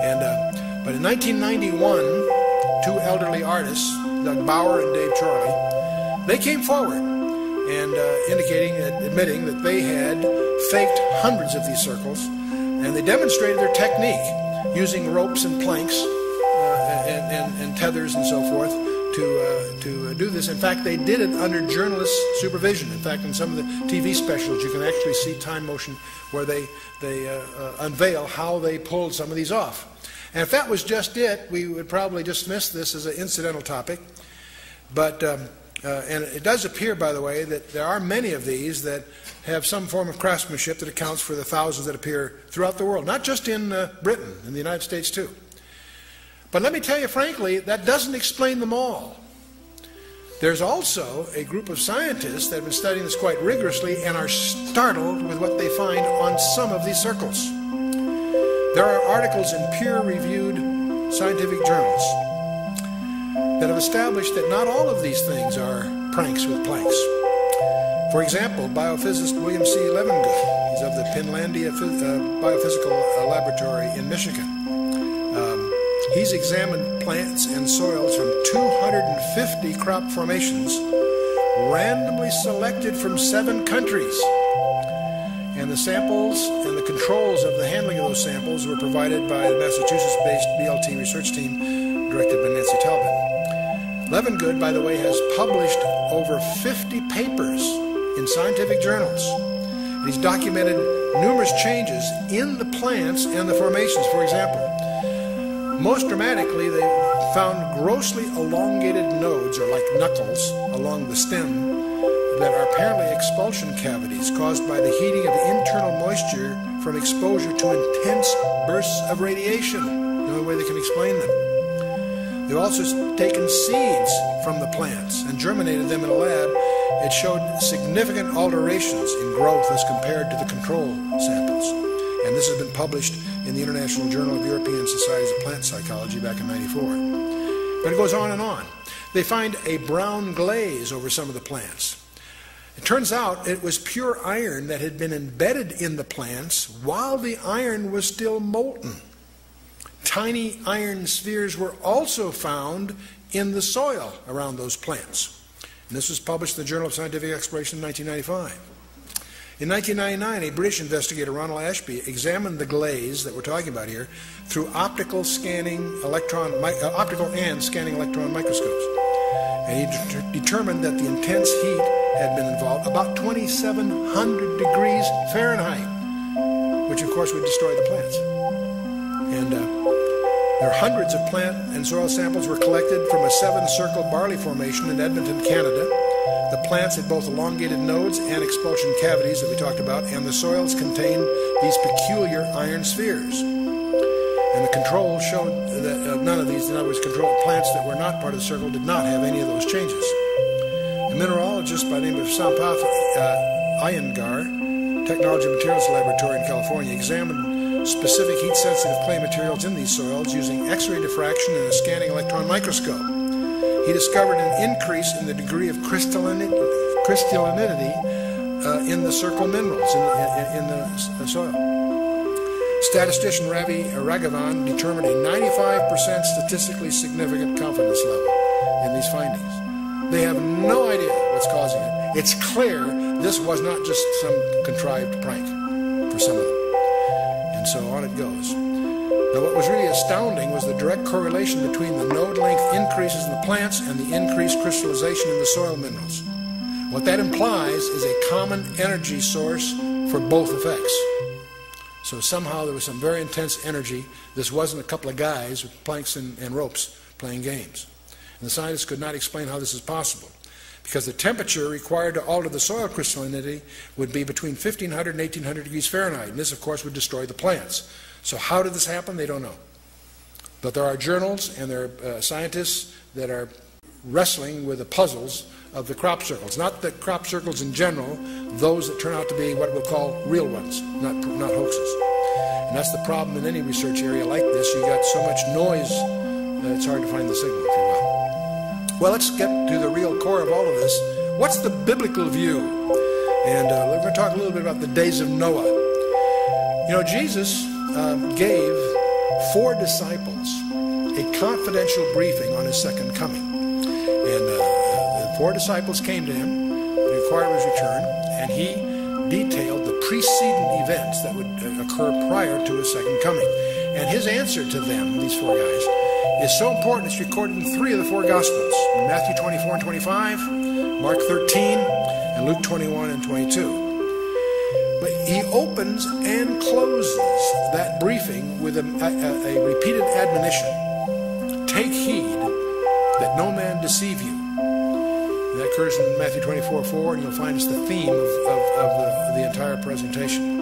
And but in 1991, two elderly artists, Doug Bauer and Dave Chorley, they came forward and admitting that they had faked hundreds of these circles, and they demonstrated their technique using ropes and planks and tethers and so forth to do this. In fact, they did it under journalist supervision. In fact, in some of the TV specials, you can actually see time motion where they unveil how they pulled some of these off. And if that was just it, we would probably dismiss this as an incidental topic. But and it does appear, by the way, that there are many of these that have some form of craftsmanship that accounts for the thousands that appear throughout the world, not just in Britain, in the United States too. But let me tell you frankly, that doesn't explain them all. There's also a group of scientists that have been studying this quite rigorously and are startled with what they find on some of these circles. There are articles in peer-reviewed scientific journals that have established that not all of these things are pranks with planks. For example, biophysicist William C. Levengood, he's of the Pinlandia Biophysical Laboratory in Michigan. He's examined plants and soils from 250 crop formations, randomly selected from 7 countries. And the samples and the controls of the handling of those samples were provided by the Massachusetts-based BLT research team directed by Nancy Talbot. Levengood, by the way, has published over 50 papers in scientific journals. And he's documented numerous changes in the plants and the formations. For example, most dramatically, they found grossly elongated nodes, or like knuckles, along the stem that are apparently expulsion cavities caused by the heating of internal moisture from exposure to intense bursts of radiation. The only way they can explain them. They've also taken seeds from the plants and germinated them in a lab. It showed significant alterations in growth as compared to the control samples. And this has been published in the International Journal of European Societies of Plant Psychology back in '94. But it goes on and on. They find a brown glaze over some of the plants. It turns out it was pure iron that had been embedded in the plants while the iron was still molten. Tiny iron spheres were also found in the soil around those plants. And this was published in the Journal of Scientific Exploration in 1995. In 1999, a British investigator, Ronald Ashby, examined the glaze that we're talking about here through optical and scanning electron microscopes. And he determined that the intense heat had been involved, about 2,700 degrees Fahrenheit, which of course would destroy the plants. And there are hundreds of plant and soil samples were collected from a 7-circle barley formation in Edmonton, Canada. The plants had both elongated nodes and expulsion cavities that we talked about, and the soils contained these peculiar iron spheres. And the controls showed that none of these, in other words, controlled plants that were not part of the circle, did not have any of those changes. A mineralogist by the name of Sampath Iyengar, Technology Materials Laboratory in California, examined specific heat-sensitive clay materials in these soils using X-ray diffraction and a scanning electron microscope. He discovered an increase in the degree of crystallinity in the circle minerals in the soil. Statistician Ravi Raghavan determined a 95% statistically significant confidence level in these findings. They have no idea what's causing it. It's clear this was not just some contrived prank for some of them. And so on it goes. Now what was really astounding was the direct correlation between the node length increases in the plants and the increased crystallization in the soil minerals. What that implies is a common energy source for both effects. So somehow there was some very intense energy. This wasn't a couple of guys with planks and ropes playing games. And the scientists could not explain how this is possible, because the temperature required to alter the soil crystallinity would be between 1,500 and 1,800 degrees Fahrenheit, and this, of course, would destroy the plants. So how did this happen? They don't know. But there are journals and there are scientists that are wrestling with the puzzles of the crop circles. Not the crop circles in general, those that turn out to be what we'll call real ones, not hoaxes. And that's the problem in any research area like this. You got so much noise that it's hard to find the signal, if you will. Well, let's get to the real core of all of this. What's the biblical view? And we're going to talk a little bit about the days of Noah. You know, Jesus gave 4 disciples a confidential briefing on his second coming. And the 4 disciples came to him to inquire of his return, and he detailed the preceding events that would occur prior to his second coming. And his answer to them, these 4 guys, is so important it's recorded in 3 of the 4 Gospels: Matthew 24 and 25, Mark 13, and Luke 21 and 22. But he opens and closes that briefing with a repeated admonition: take heed that no man deceive you. And that occurs in Matthew 24:4, and you'll find it's the theme of the entire presentation.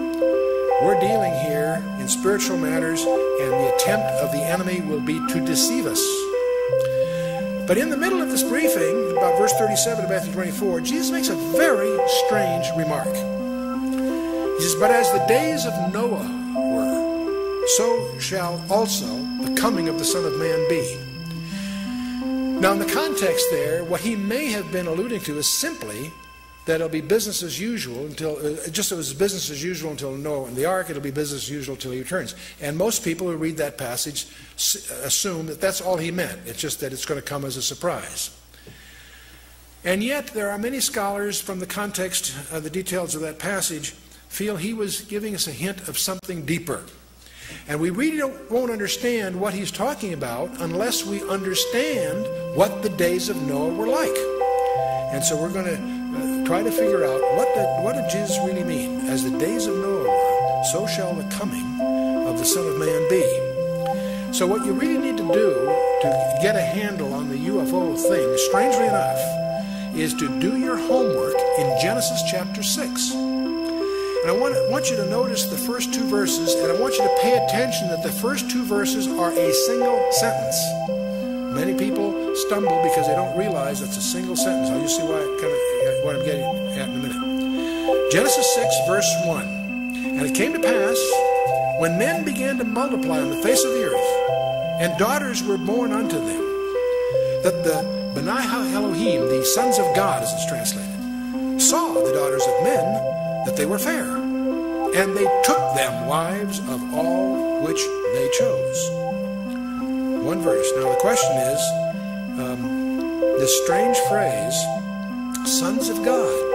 We're dealing here in spiritual matters, and the attempt of the enemy will be to deceive us. But in the middle of this briefing, about verse 37 of Matthew 24, Jesus makes a very strange remark. He says, but as the days of Noah were, so shall also the coming of the Son of Man be. Now in the context there, what he may have been alluding to is simply that it'll be business as usual until, just as it was business as usual until Noah and the ark, it'll be business as usual until he returns. And most people who read that passage assume that that's all he meant. It's just that it's going to come as a surprise. And yet there are many scholars from the context of the details of that passage feel he was giving us a hint of something deeper. And we really won't understand what he's talking about unless we understand what the days of Noah were like. And so we're going to try to figure out what did Jesus really mean? As the days of Noah were, so shall the coming of the Son of Man be. So what you really need to do to get a handle on the UFO thing, strangely enough, is to do your homework in Genesis chapter 6. And I want you to notice the first 2 verses, and I want you to pay attention that the first 2 verses are a single sentence. Many people stumble because they don't realize that's a single sentence. I'll just see what I'm getting at in a minute. Genesis 6, verse 1. And it came to pass, when men began to multiply on the face of the earth, and daughters were born unto them, that the Benai Elohim, the sons of God, as it's translated, saw the daughters of men, that they were fair, and they took them wives of all which they chose. 1 verse. Now the question is, this strange phrase, sons of God,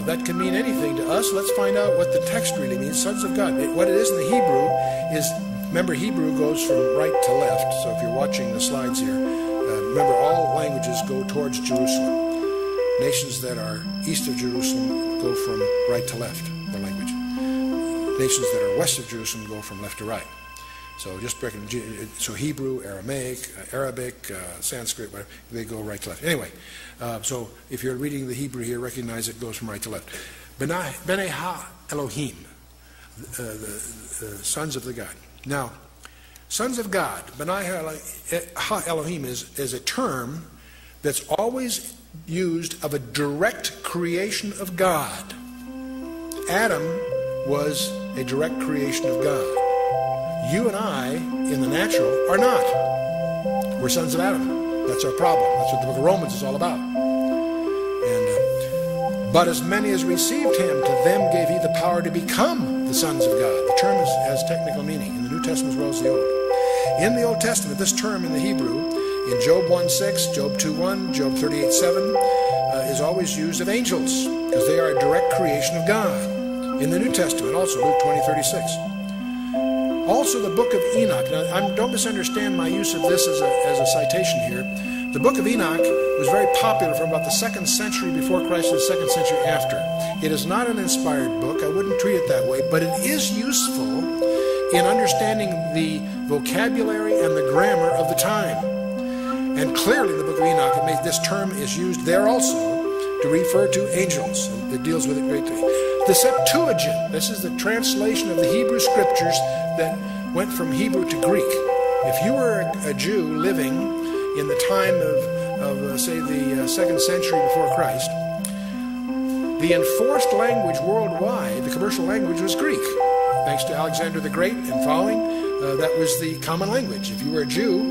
that can mean anything to us. Let's find out what the text really means, sons of God. What it is in the Hebrew is, remember, Hebrew goes from right to left, so if you're watching the slides here, remember, all languages go towards Jerusalem. Nations that are east of Jerusalem go from right to left, their language. Nations that are west of Jerusalem go from left to right. So so Hebrew, Aramaic, Arabic, Sanskrit, whatever, they go right to left. Anyway, so if you're reading the Hebrew here, recognize it goes from right to left. B'nai Ha Elohim, the sons of the God. Now, sons of God, B'nai Ha Elohim is a term that's always used of a direct creation of God. Adam was a direct creation of God. You and I, in the natural, are not. We're sons of Adam. That's our problem. That's what the book of Romans is all about. But as many as received him, to them gave he the power to become the sons of God. The term has technical meaning in the New Testament as well as the Old. In the Old Testament, this term in the Hebrew, in Job 1:6, Job 2:1, Job 38:7, is always used of angels, because they are a direct creation of God. In the New Testament, also Luke 20:36. Also the book of Enoch. Now, don't misunderstand my use of this as a citation here. The book of Enoch was very popular from about the 2nd century before Christ to the 2nd century after. It is not an inspired book. I wouldn't treat it that way, but it is useful in understanding the vocabulary and the grammar of the time. And clearly in the book of Enoch, this term is used there also to refer to angels. And it deals with it greatly. The Septuagint, this is the translation of the Hebrew scriptures that went from Hebrew to Greek. If you were a Jew living in the time of say, the 2nd century before Christ, the enforced language worldwide, the commercial language, was Greek. Thanks to Alexander the Great and following, that was the common language. If you were a Jew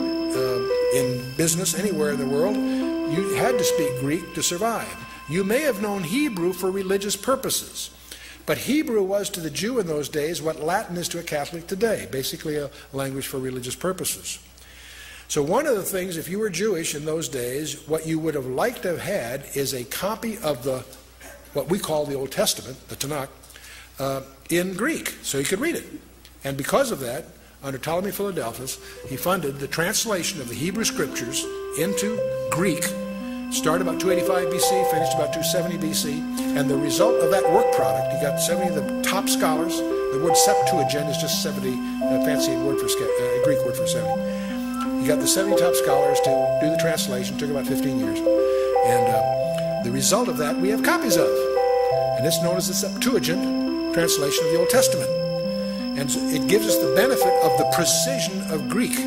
in business anywhere in the world, you had to speak Greek to survive. You may have known Hebrew for religious purposes. But Hebrew was to the Jew in those days what Latin is to a Catholic today, basically a language for religious purposes. So one of the things, if you were Jewish in those days, what you would have liked to have had is a copy of what we call the Old Testament, the Tanakh, in Greek, so you could read it. And because of that, under Ptolemy Philadelphus, he funded the translation of the Hebrew Scriptures into Greek. Started about 285 BC, finished about 270 BC, and the result of that work product, he got 70 of the top scholars. The word Septuagint is just 70, a fancy word for Greek word for 70. He got the 70 top scholars to do the translation. It took about 15 years, and the result of that we have copies of, and it's known as the Septuagint translation of the Old Testament. And it gives us the benefit of the precision of Greek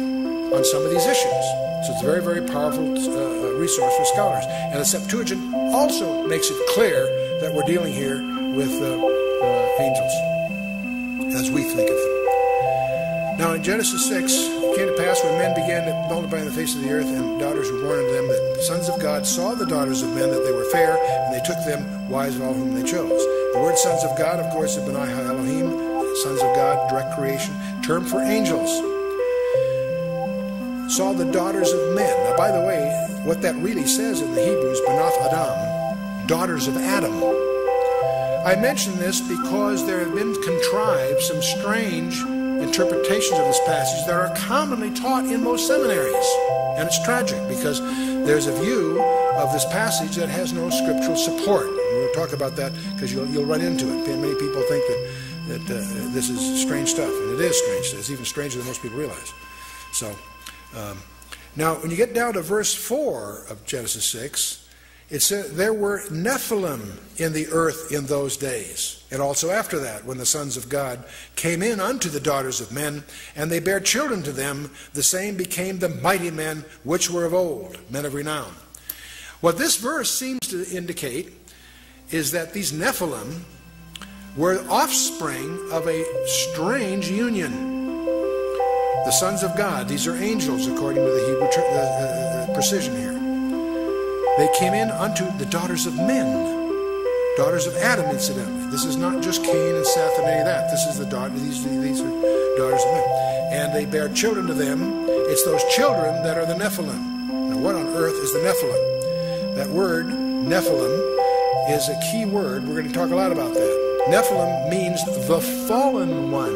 on some of these issues. So it's a very, very powerful resource for scholars. And the Septuagint also makes it clear that we're dealing here with angels, as we think of them. Now in Genesis 6, it came to pass when men began to multiply on the face of the earth, and daughters were born unto them, that the sons of God saw the daughters of men, that they were fair, and they took them wives of all whom they chose. The word sons of God, of course, is B'nai Ha Elohim, sons of God, direct creation, term for angels. Saw the daughters of men. Now, by the way, what that really says in the Hebrew is Banath Adam, daughters of Adam. I mention this because there have been contrived some strange interpretations of this passage that are commonly taught in most seminaries. And it's tragic because there's a view of this passage that has no scriptural support. And we'll talk about that because you'll run into it. Many people think that this is strange stuff, and it is strange stuff. It's even stranger than most people realize. So, now when you get down to verse 4 of Genesis 6, it says, there were Nephilim in the earth in those days, and also after that, when the sons of God came in unto the daughters of men, and they bare children to them, the same became the mighty men which were of old, men of renown. What this verse seems to indicate is that these Nephilim were offspring of a strange union. The sons of God, these are angels according to the Hebrew precision here. They came in unto the daughters of men, daughters of Adam, incidentally. This is not just Cain and Seth and any of that. This is these are daughters of men. And they bear children to them. It's those children that are the Nephilim. Now, what on earth is the Nephilim? That word, Nephilim, is a key word. We're going to talk a lot about that. Nephilim means the fallen ones.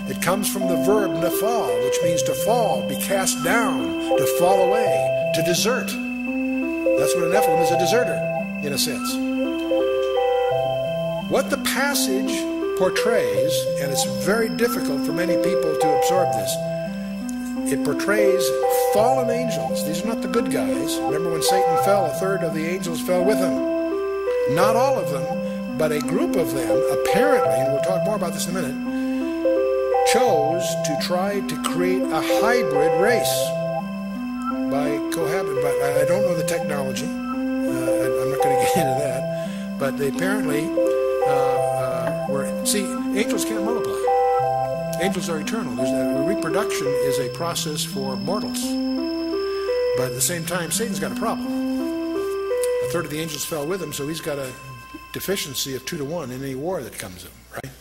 It comes from the verb nafal, which means to fall, be cast down, to fall away, to desert. That's what a Nephilim is, a deserter, in a sense. What the passage portrays, and it's very difficult for many people to absorb this, it portrays fallen angels. These are not the good guys. Remember when Satan fell, a third of the angels fell with him. Not all of them, but a group of them, apparently, and we'll talk more about this in a minute, chose to try to create a hybrid race by cohabiting. But I don't know the technology. I'm not going to get into that. But they apparently were... See, angels can't multiply. Angels are eternal. Reproduction is a process for mortals. But at the same time, Satan's got a problem. A third of the angels fell with him, so he's got a deficiency of 2 to 1 in any war that comes in, right?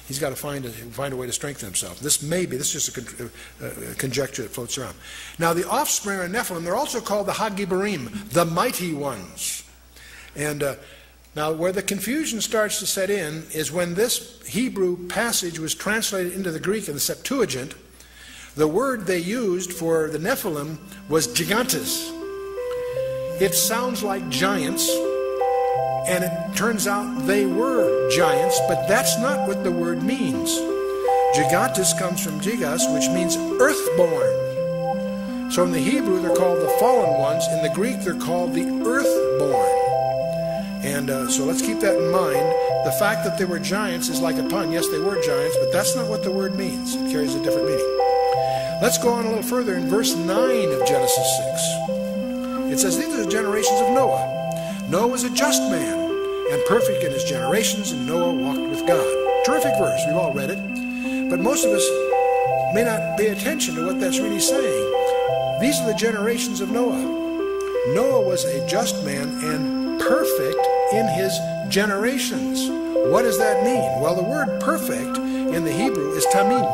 He's got to find a way to strengthen himself. This is just a conjecture that floats around. Now, the offspring of Nephilim, they're also called the Hagibarim, the mighty ones. And now, where the confusion starts to set in is when this Hebrew passage was translated into the Greek in the Septuagint, the word they used for the Nephilim was gigantes. It sounds like giants, and it turns out they were giants, but that's not what the word means. Gigantes comes from gigas, which means earthborn. So in the Hebrew, they're called the fallen ones. In the Greek, they're called the earthborn. And so let's keep that in mind. The fact that they were giants is like a pun. Yes, they were giants, but that's not what the word means. It carries a different meaning. Let's go on a little further in verse 9 of Genesis 6. It says, these are the generations of Noah. Noah was a just man and perfect in his generations, and Noah walked with God. Terrific verse. We've all read it. But most of us may not pay attention to what that's really saying. These are the generations of Noah. Noah was a just man and perfect in his generations. What does that mean? Well, the word perfect in the Hebrew is tamim.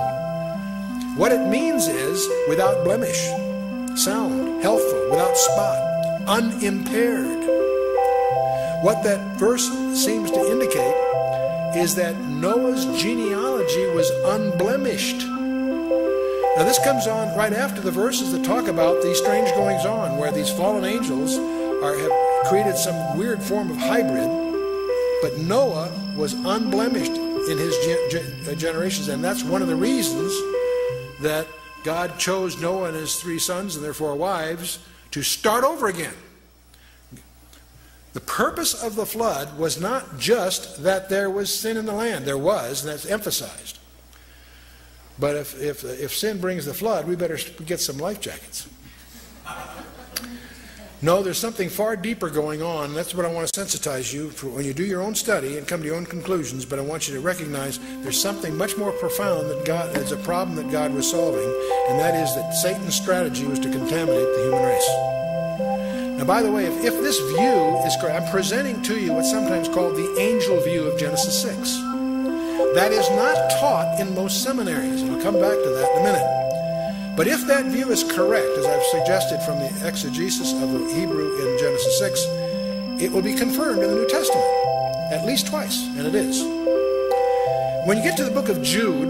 What it means is without blemish, sound, healthful, without spot, unimpaired. What that verse seems to indicate is that Noah's genealogy was unblemished. Now this comes on right after the verses that talk about these strange goings on, where these fallen angels have created some weird form of hybrid, but Noah was unblemished in his generations, and that's one of the reasons that God chose Noah and his 3 sons and their 4 wives to start over again. The purpose of the flood was not just that there was sin in the land. There was, and that's emphasized. But if sin brings the flood, we better get some life jackets. No, there's something far deeper going on. That's what I want to sensitize you for when you do your own study and come to your own conclusions. But I want you to recognize there's something much more profound that God is a problem that God was solving, and that is that Satan's strategy was to contaminate the human race. Now, by the way, if this view is correct, I'm presenting to you what's sometimes called the angel view of Genesis 6. That is not taught in most seminaries, and I'll come back to that in a minute. But if that view is correct, as I've suggested from the exegesis of the Hebrew in Genesis 6, it will be confirmed in the New Testament, at least twice, and it is. When you get to the book of Jude,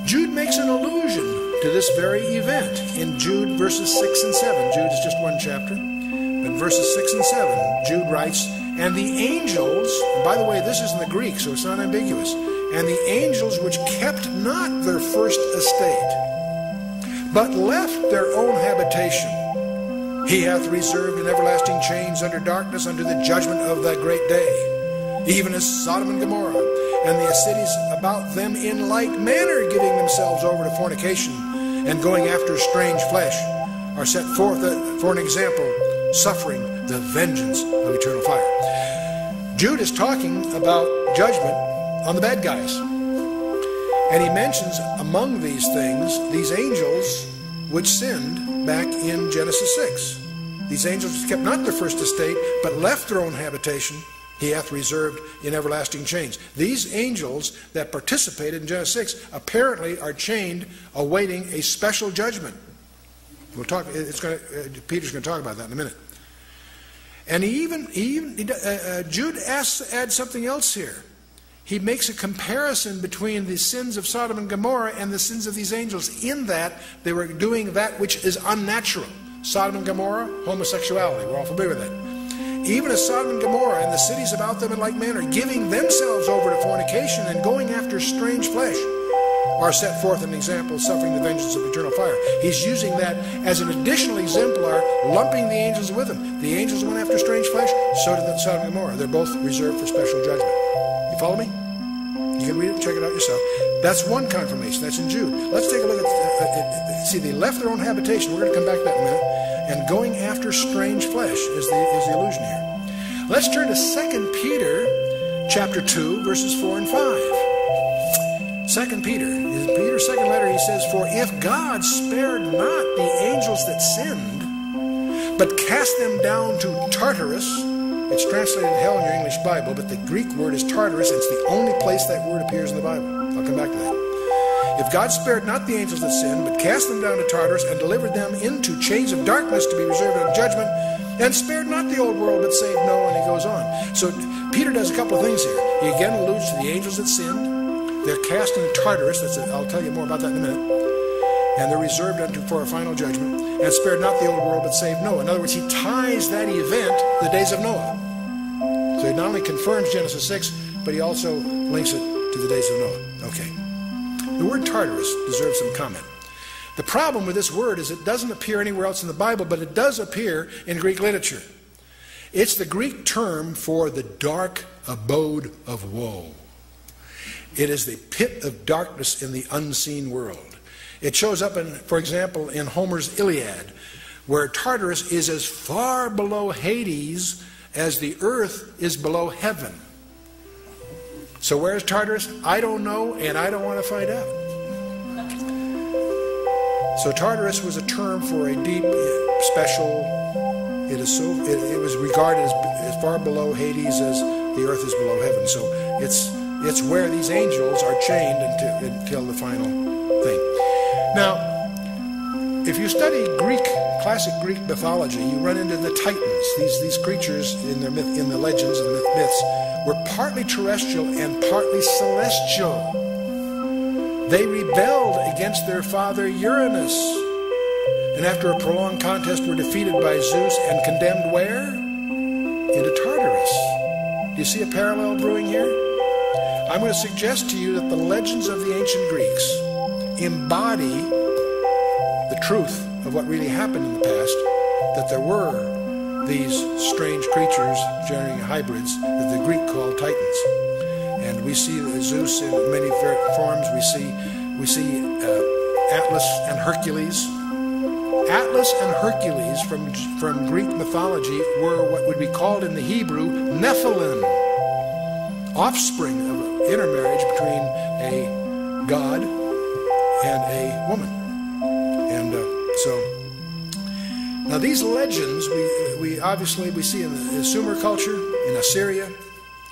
Jude makes an allusion to this very event in Jude verses 6 and 7. Jude is just one chapter. But in verses 6 and 7, Jude writes, and the angels, and by the way, this is in the Greek, so it's not ambiguous, and the angels which kept not their first estate, but left their own habitation, he hath reserved in everlasting chains under darkness unto the judgment of that great day, even as Sodom and Gomorrah, and the cities about them in like manner giving themselves over to fornication, and going after strange flesh, are set forth for an example, suffering the vengeance of eternal fire. Jude is talking about judgment on the bad guys. And he mentions among these things, these angels which sinned back in Genesis 6. These angels which kept not their first estate, but left their own habitation, he hath reserved in everlasting chains. These angels that participated in Genesis 6 apparently are chained, awaiting a special judgment. We'll talk. Peter's going to talk about that in a minute. And Jude adds something else here. he makes a comparison between the sins of Sodom and Gomorrah and the sins of these angels, in that they were doing that which is unnatural. Sodom and Gomorrah, homosexuality. We're all familiar with that. Even as Sodom and Gomorrah and the cities about them in like manner, giving themselves over to fornication and going after strange flesh, are set forth an example, suffering the vengeance of eternal fire. He's using that as an additional exemplar, lumping the angels with him. The angels went after strange flesh, so did the Sodom and Gomorrah. They're both reserved for special judgment. You follow me? You can read it, check it out yourself. That's one confirmation. That's in Jude. Let's take a look at, see, they left their own habitation. We're going to come back to that in a minute. And going after strange flesh is the allusion here. Let's turn to 2 Peter chapter 2, verses 4 and 5. 2 Peter, in Peter's second letter, he says, "For if God spared not the angels that sinned, but cast them down to Tartarus," it's translated hell in your English Bible, but the Greek word is Tartarus, and it's the only place that word appears in the Bible. I'll come back to that. "If God spared not the angels that sinned, but cast them down to Tartarus, and delivered them into chains of darkness to be reserved unto judgment, and spared not the old world, but saved Noah," and he goes on. So Peter does a couple of things here. He again alludes to the angels that sinned. They're cast into Tartarus. I'll tell you more about that in a minute. And they're reserved for a final judgment. And spared not the old world, but saved Noah. In other words, he ties that event to the days of Noah. So he not only confirms Genesis 6, but he also links it to the days of Noah. Okay. The word Tartarus deserves some comment. The problem with this word is it doesn't appear anywhere else in the Bible, but it does appear in Greek literature. It's the Greek term for the dark abode of woe. It is the pit of darkness in the unseen world. It shows up, for example, in Homer's Iliad, where Tartarus is as far below Hades as the earth is below heaven. So where's Tartarus? I don't know, and I don't want to find out. So Tartarus was a term for a deep, special, it was regarded as far below Hades as the earth is below heaven. So it's where these angels are chained until the final thing. Now, if you study classic Greek mythology, you run into the Titans. These creatures in the legends and the myths were partly terrestrial and partly celestial. They rebelled against their father Uranus, and after a prolonged contest were defeated by Zeus and condemned where? Into Tartarus. Do you see a parallel brewing here? I'm going to suggest to you that the legends of the ancient Greeks embody the truth of what really happened in the past, that there were these strange creatures generating hybrids that the Greek called Titans. And we see Zeus in many forms. We see Atlas and Hercules. Atlas and Hercules from Greek mythology were what would be called in the Hebrew Nephilim, offspring of intermarriage between a god and a woman. And now these legends we obviously see in the Sumer culture, in Assyria,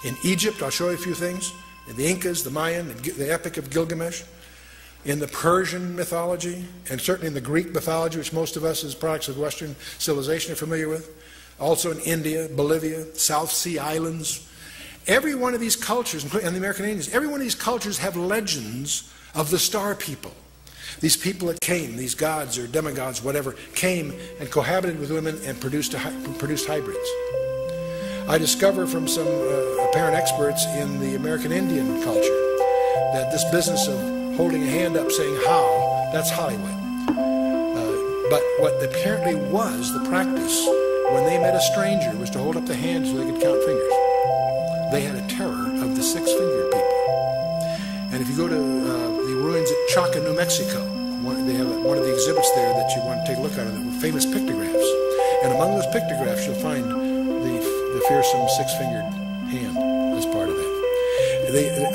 in Egypt. I'll show you a few things. In the Incas, the Mayan, the Epic of Gilgamesh, in the Persian mythology, and certainly in the Greek mythology, which most of us as products of Western civilization are familiar with. Also in India, Bolivia, South Sea Islands. Every one of these cultures, and the American Indians, every one of these cultures have legends of the star people. These people that came, these gods or demigods, whatever, came and cohabited with women and produced hybrids. I discover from some apparent experts in the American Indian culture that this business of holding a hand up saying how, that's Hollywood. But what apparently was the practice when they met a stranger was to hold up the hand so they could count fingers. They had a terror of the six-fingered people. And if you go to the ruins at Chaca, New Mexico, they have one of the exhibits there that you want to take a look at, the famous pictographs. And among those pictographs you'll find the fearsome six-fingered hand as part of that.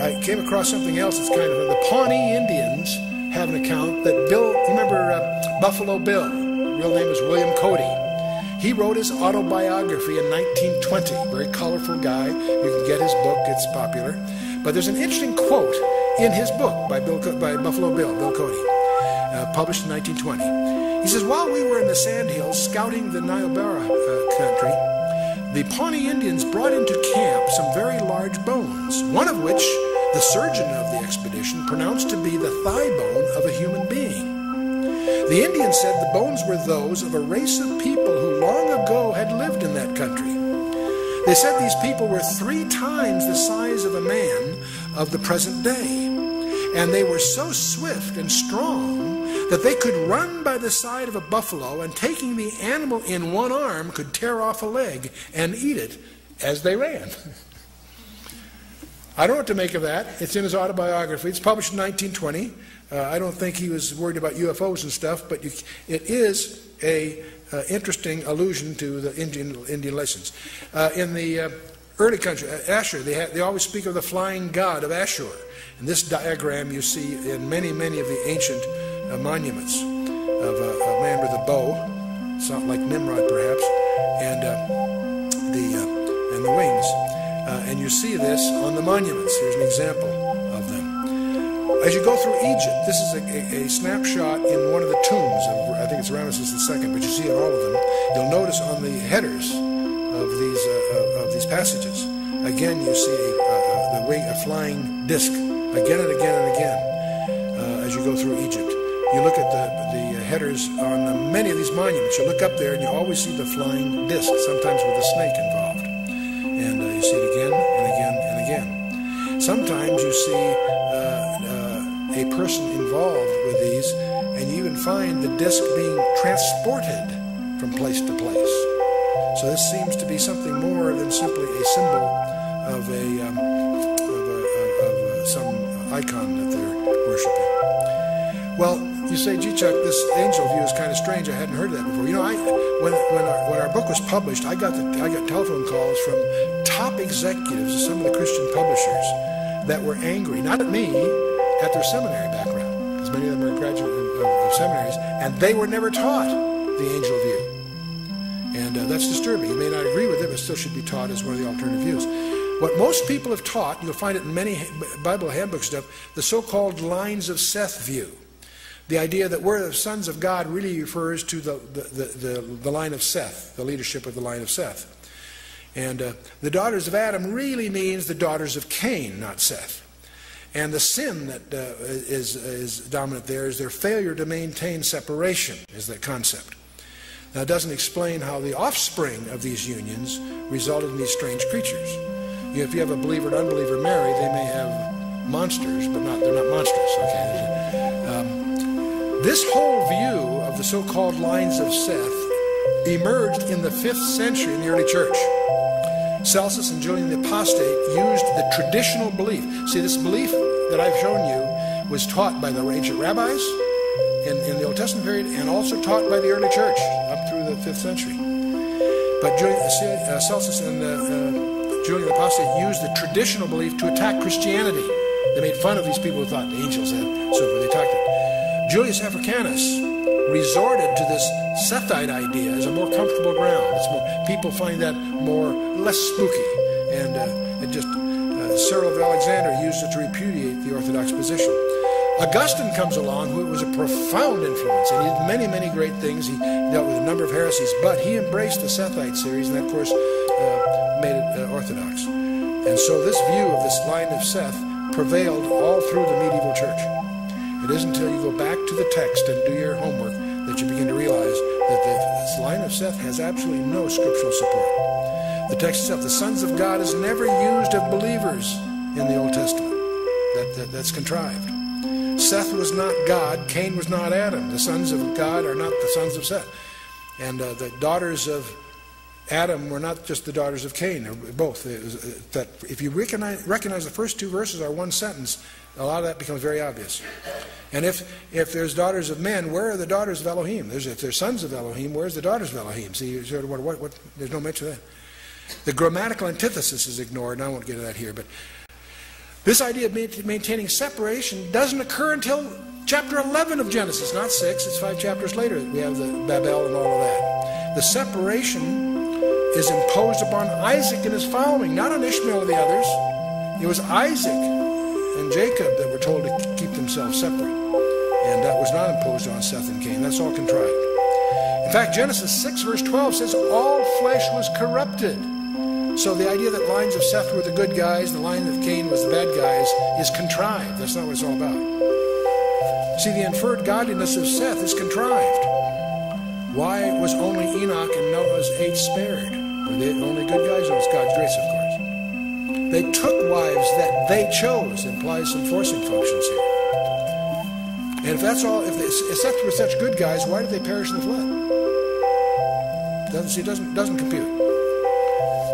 I came across something else that's kind of, the Pawnee Indians have an account that you remember Buffalo Bill, real name is William Cody. He wrote his autobiography in 1920, very colorful guy. You can get his book, it's popular. But there's an interesting quote in his book by Buffalo Bill Cody, published in 1920. He says, while we were in the Sandhills scouting the Niobrara country, the Pawnee Indians brought into camp some very large bones, one of which the surgeon of the expedition pronounced to be the thigh bone of a human being. The Indians said the bones were those of a race of people who long ago had lived in that country. They said these people were 3 times the size of a man of the present day, and they were so swift and strong that they could run by the side of a buffalo, and taking the animal in one arm could tear off a leg and eat it as they ran. I don't know what to make of that. It's in his autobiography. It's published in 1920. I don't think he was worried about UFOs and stuff, but it is a interesting allusion to the Indian legends. In the early country, Ashur, they always speak of the flying god of Ashur. And this diagram you see in many of the ancient monuments of a man with a bow, something like Nimrod perhaps, and the wings. And you see this on the monuments. Here's an example of them. As you go through Egypt, this is a snapshot in one of the tombs of, I think it's Ramesses II, but you see it all of them. You'll notice on the headers of these passages, again you see a flying disc, again and again and again, as you go through Egypt. You look at the headers on many of these monuments. You look up there and you always see the flying disc, sometimes with a snake involved. And you see it again and again and again. Sometimes you see a person involved with these, and you even find the disc being transported from place to place. So this seems to be something more than simply a symbol of some icon that they're worshiping. Well, you say, gee, Chuck, this angel view is kind of strange. I hadn't heard of that before. You know, when our book was published, I got telephone calls from top executives of some of the Christian publishers that were angry, not at me, at their seminary background, because many of them are graduates of seminaries, and they were never taught the angel view. And that's disturbing. You may not agree with it, but still should be taught as one of the alternative views. What most people have taught, you'll find it in many Bible handbook stuff, the so-called lines of Seth view. The idea that we're the sons of God really refers to the line of Seth, the leadership of the line of Seth. And the daughters of Adam really means the daughters of Cain, not Seth. And the sin that is dominant there is their failure to maintain separation, is that concept. Now, it doesn't explain how the offspring of these unions resulted in these strange creatures. You know, if you have a believer and unbeliever married, they may have monsters, but they're not monstrous. Okay. This whole view of the so-called lines of Seth emerged in the 5th century in the early church. Celsus and Julian the Apostate used the traditional belief. See, this belief that I've shown you was taught by the ancient rabbis in the Old Testament period, and also taught by the early church up through the 5th century. But Celsus and Julian the Apostate used the traditional belief to attack Christianity. They made fun of these people who thought the angels had, so they attacked it. Julius Africanus resorted to this Sethite idea as a more comfortable ground. People find that less spooky, and Cyril of Alexandria used it to repudiate the Orthodox position. Augustine comes along, who was a profound influence, and he did many great things. He dealt with a number of heresies, but he embraced the Sethite series, and that, of course, made it Orthodox. And so this view of this line of Seth prevailed all through the medieval church. It isn't until you go back to the text and do your homework that you begin to realize that this line of Seth has absolutely no scriptural support. The text itself, the sons of God, is never used of believers in the Old Testament. That's contrived. Seth was not God. Cain was not Adam. The sons of God are not the sons of Seth. And the daughters of Adam were not just the daughters of Cain. They're both. That if you recognize the first 2 verses are one sentence, a lot of that becomes very obvious. And if there's daughters of men, where are the daughters of Elohim? If there's sons of Elohim, where's the daughters of Elohim? See, there's no mention of that. The grammatical antithesis is ignored, and I won't get to that here. But this idea of maintaining separation doesn't occur until chapter 11 of Genesis, not 6. It's 5 chapters later that we have the Babel and all of that. The separation is imposed upon Isaac and his following, not on Ishmael or the others. It was Isaac and Jacob that were told to keep themselves separate. And that was not imposed on Seth and Cain. That's all contrived. In fact, Genesis 6 verse 12 says, all flesh was corrupted So the idea that lines of Seth were the good guys, the line of Cain was the bad guys, is contrived. That's not what it's all about. See, the inferred godliness of Seth is contrived. Why was only Enoch and Noah's 8 spared? Were they the only good guys? It was God's grace, of course. They took wives that they chose. Implies some forcing functions here. And if that's all, if Seth were such good guys, why did they perish in the flood? Doesn't compute.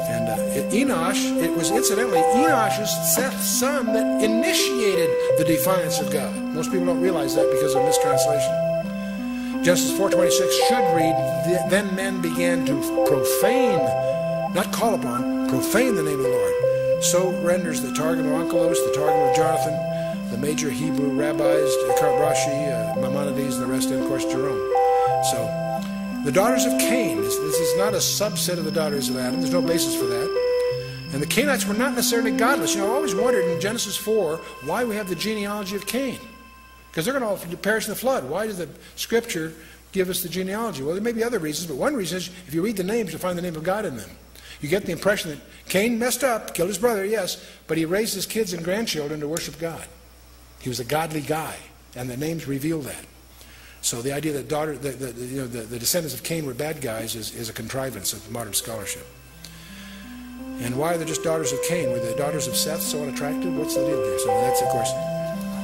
And Enosh, it was incidentally Enosh's, Seth's son, that initiated the defiance of God. Most people don't realize that because of mistranslation. Genesis 4:26 should read, then men began to profane, not call upon, profane the name of the Lord. So renders the Targum of Onkelos, the Targum of Jonathan, the major Hebrew rabbis, Rashi, Maimonides, and the rest, and of course Jerome. So, the daughters of Cain, this is not a subset of the daughters of Adam. There's no basis for that. And the Cainites were not necessarily godless. You know, I always wondered in Genesis 4 why we have the genealogy of Cain. Because they're going to all perish in the flood. Why does the Scripture give us the genealogy? Well, there may be other reasons, but one reason is if you read the names, you'll find the name of God in them. You get the impression that Cain messed up, killed his brother, yes, but he raised his kids and grandchildren to worship God. He was a godly guy, and the names reveal that. So the idea that the descendants of Cain were bad guys is a contrivance of modern scholarship. And why are they just daughters of Cain? Were the daughters of Seth so unattractive? What's the deal here? So that's, of course...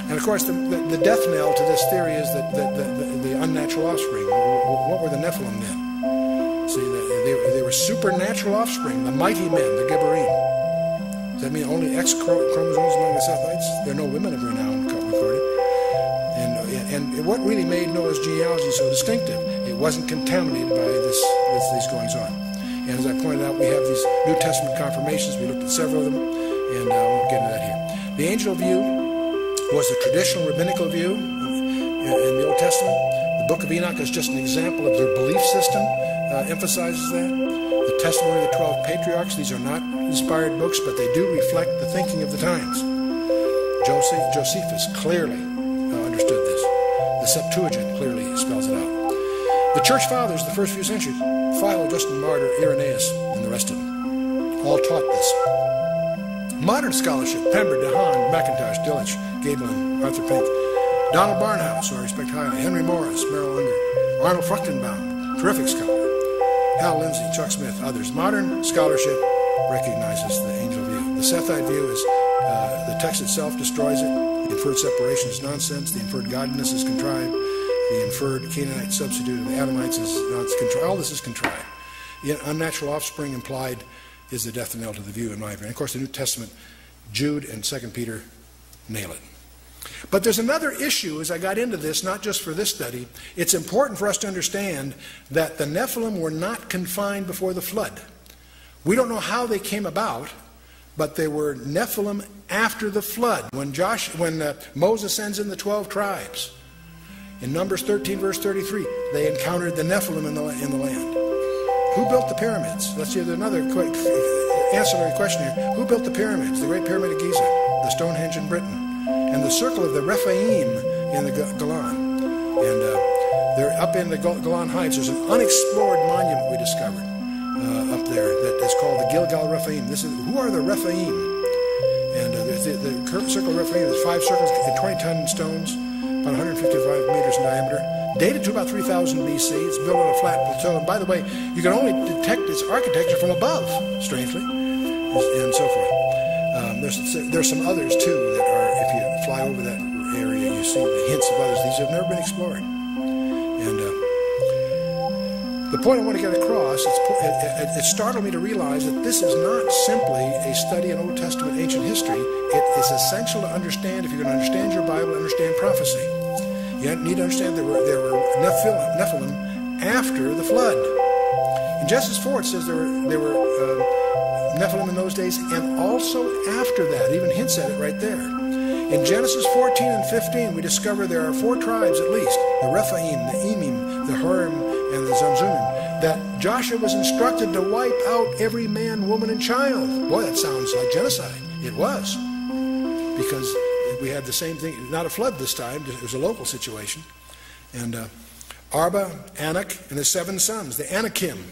And of course, the death knell to this theory is that the unnatural offspring. What were the Nephilim then? See, they were supernatural offspring, the mighty men, the Gibberim. Does that mean only X chromosomes among the Sethites? There are no women of renown recorded. And what really made Noah's genealogy so distinctive? It wasn't contaminated by these goings on. And as I pointed out, we have these New Testament confirmations. We looked at several of them, and I won't get into that here. The angel view was the traditional rabbinical view in the Old Testament. The book of Enoch is just an example of their belief system, emphasizes that. The testimony of the 12 patriarchs, these are not inspired books, but they do reflect the thinking of the times. Josephus clearly understood this. The Septuagint clearly spells it out. The church fathers, the first few centuries, Philo, Justin Martyr, Irenaeus, and the rest of them, all taught this. Modern scholarship, Pember, DeHaan, McIntosh, Dillich, Gabelin, Arthur Pink, Donald Barnhouse, who I respect highly, Henry Morris, Merrill Unger, Arnold Fruchtenbaum, terrific scholar, Hal Lindsey, Chuck Smith, others. Modern scholarship recognizes the angel view. The Sethite view is the text itself destroys it. The inferred separation is nonsense. The inferred godliness is contrived. The inferred Canaanite substitute of the Adamites is contrived. All this is contrived. Yet unnatural offspring implied is the death knell to the view, in my opinion. Of course, the New Testament, Jude and 2 Peter nail it. But there's another issue as I got into this, not just for this study. It's important for us to understand that the Nephilim were not confined before the flood. We don't know how they came about, but they were Nephilim after the flood. When Moses sends in the 12 tribes, in Numbers 13, verse 33, they encountered the Nephilim in the land. Who built the pyramids? Let's see, there's another quick ancillary question here. Who built the pyramids? The Great Pyramid of Giza, the Stonehenge in Britain, and the circle of the Rephaim in the Golan. And they're up in the Golan Heights. There's an unexplored monument we discovered up there that is called the Gilgal Rephaim. Who are the Rephaim? And the circle of Rephaim is 5 circles and 20-ton stones, about 155 meters in diameter. Dated to about 3000 BC. It's built on a flat plateau. And by the way, you can only detect its architecture from above, strangely, and so forth. There's some others, too, that are, if you fly over that area, you see the hints of others. These have never been explored. And the point I want to get across, it startled me to realize that this is not simply a study in Old Testament ancient history. It is essential to understand, if you're going to understand your Bible, understand prophecy. You need to understand there were Nephilim after the flood. In Genesis 4 it says there were Nephilim in those days and also after that. It even hints at it right there. In Genesis 14 and 15 we discover there are 4 tribes at least, the Rephaim, the Emim, the Hurim, and the Zamzummim, that Joshua was instructed to wipe out every man, woman, and child. Boy, that sounds like genocide. It was. Because we had the same thing, not a flood this time, it was a local situation. And Arba, Anak, and his 7 sons, the Anakim,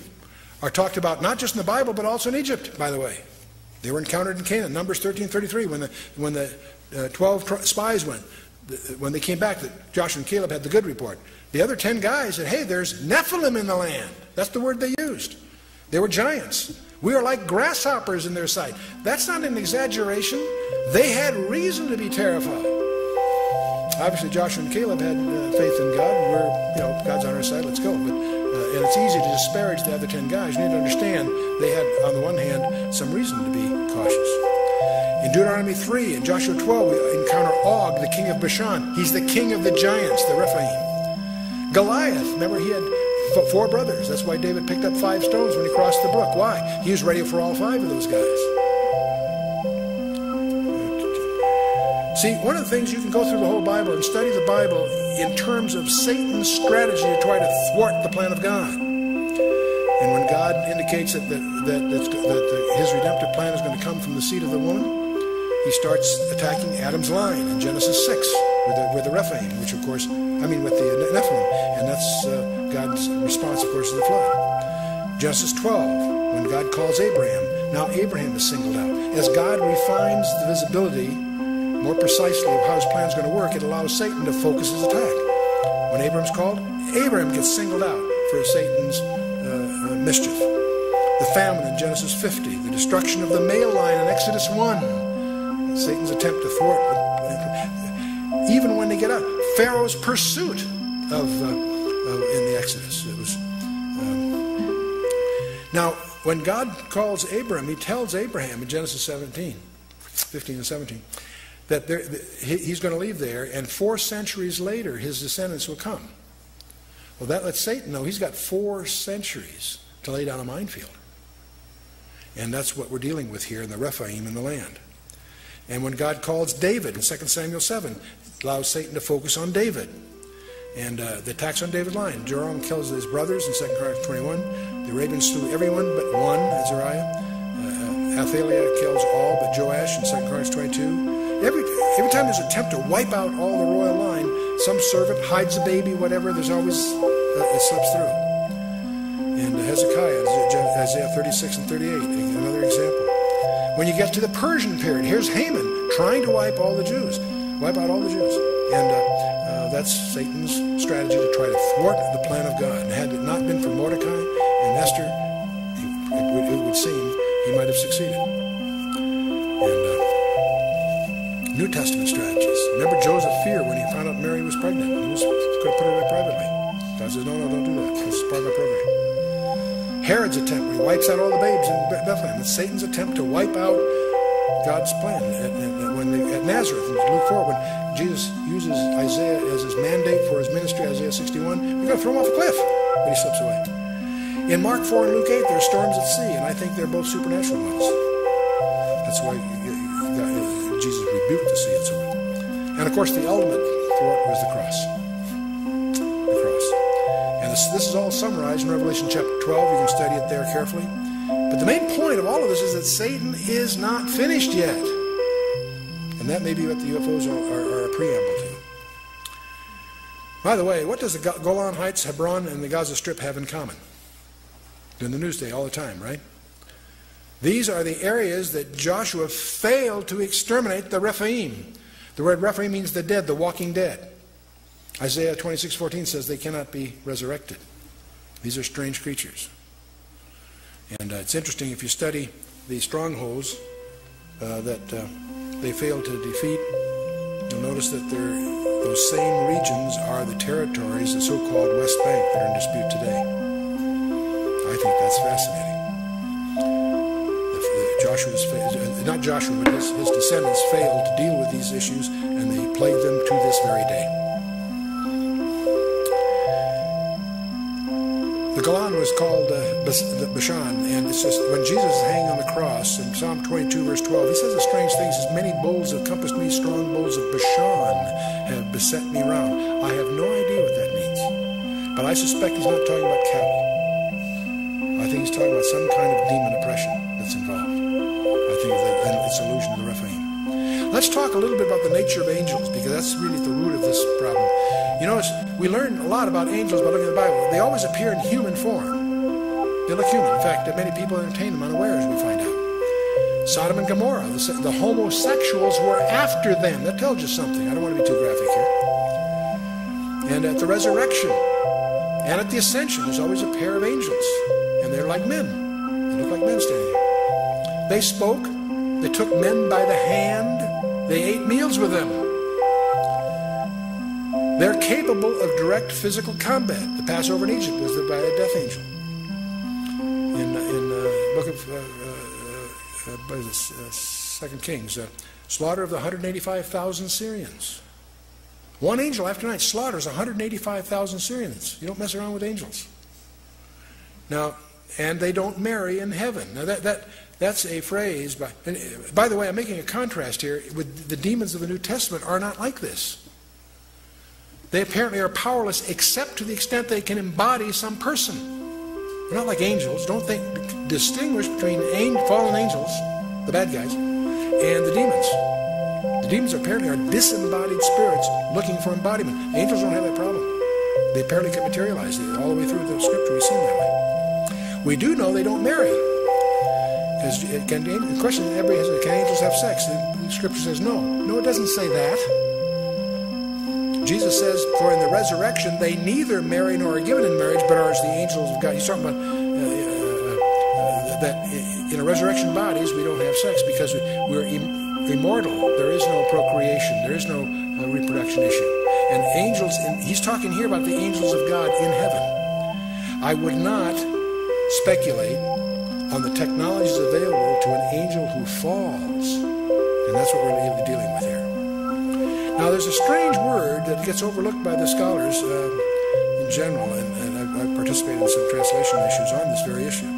are talked about not just in the Bible, but also in Egypt, by the way. They were encountered in Canaan, Numbers 13:33, when the 12 spies went. When they came back, Joshua and Caleb had the good report. The other 10 guys said, hey, there's Nephilim in the land. That's the word they used. They were giants. We are like grasshoppers in their sight. That's not an exaggeration. They had reason to be terrified. Obviously, Joshua and Caleb had faith in God. We're, God's on our side, let's go. But, and it's easy to disparage the other 10 guys. You need to understand they had, on the one hand, some reason to be cautious. In Deuteronomy 3 and Joshua 12, we encounter Og, the king of Bashan. He's the king of the giants, the Rephaim. Goliath, remember he had 4 brothers. That's why David picked up 5 stones when he crossed the brook. Why? He was ready for all 5 of those guys. See, one of the things, you can go through the whole Bible and study the Bible in terms of Satan's strategy to try to thwart the plan of God. And when God indicates that his redemptive plan is going to come from the seed of the woman, he starts attacking Adam's line in Genesis 6 with the Rephaim, which of course, with the Nephilim. And that's God's response, of course, to the flood. Genesis 12, when God calls Abraham, now Abraham is singled out. As God refines the visibility more precisely of how his plan is going to work, it allows Satan to focus his attack. When Abraham's called, Abraham gets singled out for Satan's mischief. The famine in Genesis 50, the destruction of the male line in Exodus 1, Satan's attempt to thwart, even when they get out, Pharaoh's pursuit of in the Exodus. It was now when God calls Abraham, he tells Abraham in Genesis 15 and 17, that he's going to leave there, and 4 centuries later his descendants will come. Well, that lets Satan know he's got 4 centuries to lay down a minefield. And that's what we're dealing with here in the Rephaim in the land. And when God calls David in 2 Samuel 7, it allows Satan to focus on David. And the attacks on David's line. Joram kills his brothers in 2 Chronicles 21. The Arabians slew everyone but one, Azariah. Athaliah kills all but Joash in 2 Chronicles 22. Every time there's an attempt to wipe out all the royal line, some servant hides a baby, whatever, there's always, it slips through. And Hezekiah, Isaiah 36 and 38, another example. When you get to the Persian period, here's Haman trying to wipe out all the Jews. And that's Satan's strategy to try to thwart the plan of God. And had it not been for Mordecai and Esther, it would seem he might have succeeded. And New Testament strategies. Remember Joseph's fear when he found out Mary was pregnant. He was going to put her away privately. God says, no, don't do that. This is part of my program. Herod's attempt when he wipes out all the babes in Bethlehem. It's Satan's attempt to wipe out God's plan. At Nazareth, in Luke 4, when Jesus uses Isaiah as his mandate for his ministry, Isaiah 61, we're going to throw him off a cliff, but he slips away. In Mark 4 and Luke 8, there are storms at sea, and I think they're both supernatural ones. That's why Jesus rebuked the sea and so on. And of course, the ultimate thwart was the cross. The cross. And this is all summarized in Revelation chapter 12. You can study it there carefully. But the main point of all of this is that Satan is not finished yet. And that may be what the UFOs are a preamble to. By the way, what does the Golan Heights, Hebron, and the Gaza Strip have in common? They're in the news day all the time, right? These are the areas that Joshua failed to exterminate the Rephaim. The word Rephaim means the dead, the walking dead. Isaiah 26:14 says they cannot be resurrected. These are strange creatures. And it's interesting, if you study the strongholds that they failed to defeat, you'll notice that those same regions are the territories, the so-called West Bank, that are in dispute today. I think that's fascinating. Not Joshua, but his descendants failed to deal with these issues, and they plagued them to this very day. The Golan was called Bashan, and it's just when Jesus is hanging on the cross in Psalm 22, verse 12, he says a strange thing. He says, "Many bulls have compassed me, strong bulls of Bashan have beset me round." I have no idea what that means, but I suspect he's not talking about cattle. I think he's talking about some kind of demon oppression that's involved. I think that it's an allusion to the Rephaim. Let's talk a little bit about the nature of angels, because that's really at the root of this problem. You notice we learn a lot about angels by looking at the Bible. They always appear in human form. They look human. In fact, many people entertain them unawares, we find out. Sodom and Gomorrah, the homosexuals were after them. That tells you something. I don't want to be too graphic here. And at the resurrection and at the ascension, there's always a pair of angels. And they're like men. They look like men standing there. They spoke. They took men by the hand. They ate meals with them. They're capable of direct physical combat. The Passover in Egypt was by a death angel. In the book of 2 Kings, slaughter of the 185,000 Syrians. One angel after night slaughters 185,000 Syrians. You don't mess around with angels. Now, and they don't marry in heaven. Now that's a phrase. By the way, I'm making a contrast here. With the demons of the New Testament are not like this. They apparently are powerless except to the extent they can embody some person. They're not like angels. Don't distinguish between fallen angels, the bad guys, and the demons. The demons apparently are disembodied spirits looking for embodiment. Angels don't have that problem. They apparently can materialize it. All the way through the scripture we see them that way. We do know they don't marry. Because the question everybody has is, can angels have sex? The scripture says no. No, it doesn't say that. Jesus says, for in the resurrection they neither marry nor are given in marriage, but are as the angels of God. He's talking about that in a resurrection bodies we don't have sex because we're immortal. There is no procreation. There is no reproduction issue. And angels, he's talking here about the angels of God in heaven. I would not speculate on the technologies available to an angel who falls. And that's what we're going to be dealing with here. Now, there's a strange word that gets overlooked by the scholars in general, and I've participated in some translation issues on this very issue.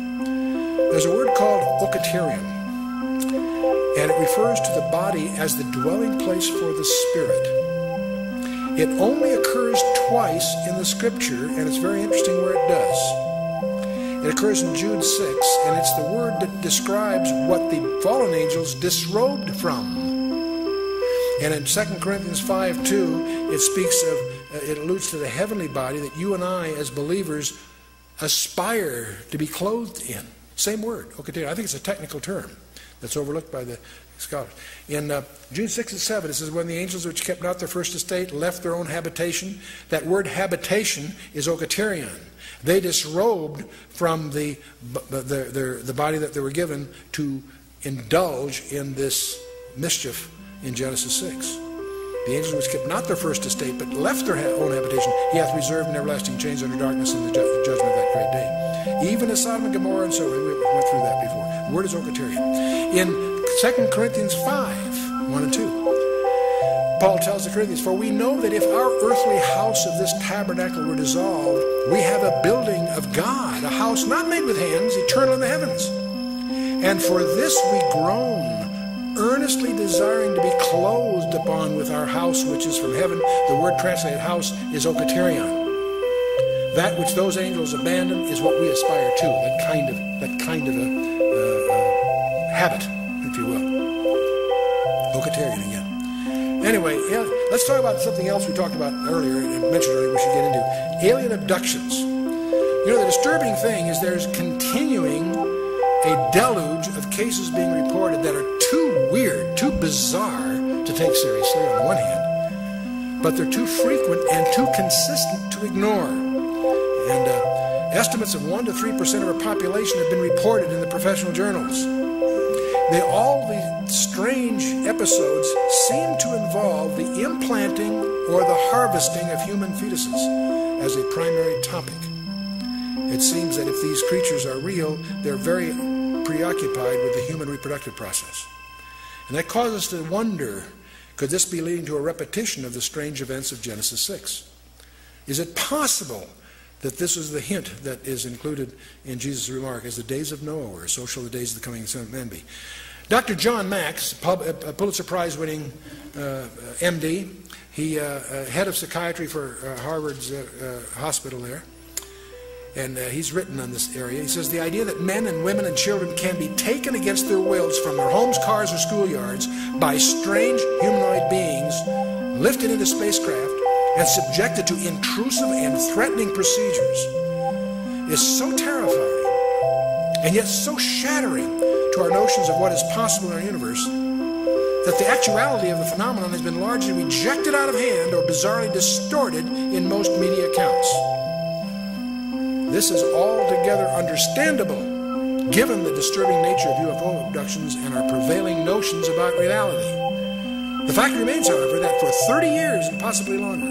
There's a word called okaterion, and it refers to the body as the dwelling place for the spirit. It only occurs twice in the scripture, and it's very interesting where it does. It occurs in Jude 6, and it's the word that describes what the fallen angels disrobed from. And in 2 Corinthians 5:2, it speaks of, it alludes to the heavenly body that you and I, as believers, aspire to be clothed in. Same word, okaterion. I think it's a technical term that's overlooked by the scholars. In Jude 6 and 7, it says, when the angels which kept not their first estate left their own habitation, that word habitation is okaterion. They disrobed from the body that they were given to indulge in this mischief in Genesis 6. The angels which kept not their first estate, but left their own habitation, he hath reserved in everlasting chains under darkness in the judgment of that great day. Even as Sodom and Gomorrah, and so we went through that before. The word is okaterion. In 2 Corinthians 5, 1 and 2, Paul tells the Corinthians, for we know that if our earthly house of this tabernacle were dissolved, we have a building of God, a house not made with hands, eternal in the heavens. And for this we groan, earnestly desiring to be clothed upon with our house which is from heaven. The word translated house is okaterion. That which those angels abandon is what we aspire to, that kind of a habit, if you will. Okaterion again. Anyway, yeah, let's talk about something else we talked about earlier and mentioned earlier we should get into. Alien abductions. You know, the disturbing thing is there's continuing a deluge of cases being reported that are too weird, too bizarre to take seriously on the one hand, but they're too frequent and too consistent to ignore. And estimates of 1 to 3% of our population have been reported in the professional journals. All the strange episodes seem to involve the implanting or the harvesting of human fetuses as a primary topic. It seems that if these creatures are real, they're very preoccupied with the human reproductive process. And that causes us to wonder, could this be leading to a repetition of the strange events of Genesis 6? Is it possible that this is the hint that is included in Jesus' remark, as the days of Noah were, so shall the days of the coming Son of Man be. Dr. John Max, a Pulitzer Prize-winning MD, he head of psychiatry for Harvard's hospital there, and he's written on this area. He says, the idea that men and women and children can be taken against their wills from their homes, cars, or schoolyards by strange humanoid beings, lifted into spacecraft, and subjected to intrusive and threatening procedures is so terrifying and yet so shattering to our notions of what is possible in our universe that the actuality of the phenomenon has been largely rejected out of hand or bizarrely distorted in most media accounts. This is altogether understandable given the disturbing nature of UFO abductions and our prevailing notions about reality. The fact remains, however, that for 30 years and possibly longer,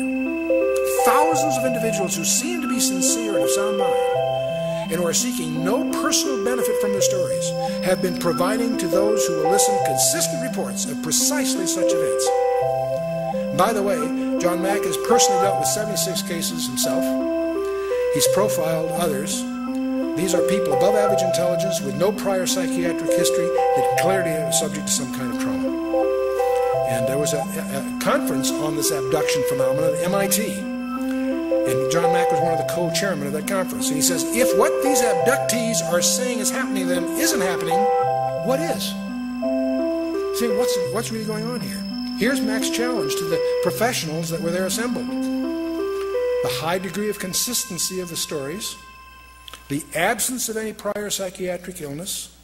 thousands of individuals who seem to be sincere and of sound mind and who are seeking no personal benefit from their stories have been providing to those who will listen consistent reports of precisely such events. By the way, John Mack has personally dealt with 76 cases himself. He's profiled others. These are people above average intelligence with no prior psychiatric history that clearly are subject to some kind of trauma. And there was a conference on this abduction phenomenon at MIT. And John Mack was one of the co-chairmen of that conference. And he says, if what these abductees are saying is happening to them isn't happening, what is? See, what's really going on here? Here's Mack's challenge to the professionals that were there assembled. The high degree of consistency of the stories, the absence of any prior psychiatric illness,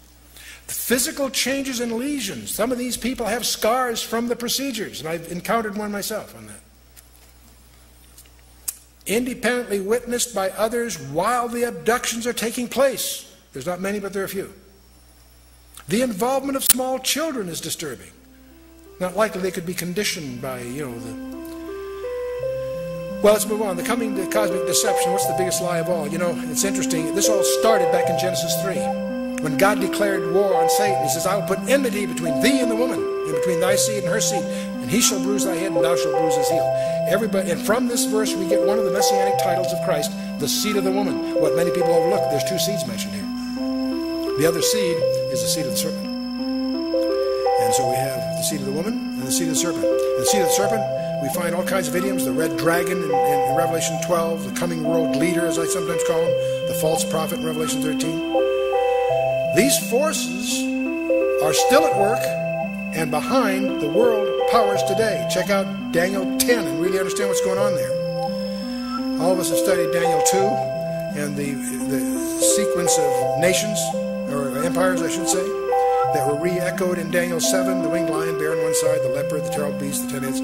the physical changes and lesions. Some of these people have scars from the procedures, and I've encountered one myself on that. Independently witnessed by others while the abductions are taking place. There's not many, but there are a few. The involvement of small children is disturbing. Not likely they could be conditioned by, Well, let's move on. The coming to cosmic deception, what's the biggest lie of all? It's interesting. This all started back in Genesis 3. When God declared war on Satan, he says, I will put enmity between thee and the woman, and between thy seed and her seed, and he shall bruise thy head, and thou shalt bruise his heel. And from this verse, we get one of the messianic titles of Christ, the seed of the woman. What many people overlook, there's two seeds mentioned here. The other seed is the seed of the serpent. And so we have the seed of the woman and the seed of the serpent. And the seed of the serpent, we find all kinds of idioms, the red dragon in Revelation 12, the coming world leader, as I sometimes call him, the false prophet in Revelation 13. These forces are still at work and behind the world powers today. Check out Daniel 10 and really understand what's going on there. All of us have studied Daniel 2 and the sequence of nations, or empires I should say, that were re-echoed in Daniel 7, the winged lion, bear on one side, the leopard, the terrible beast, the 10 heads.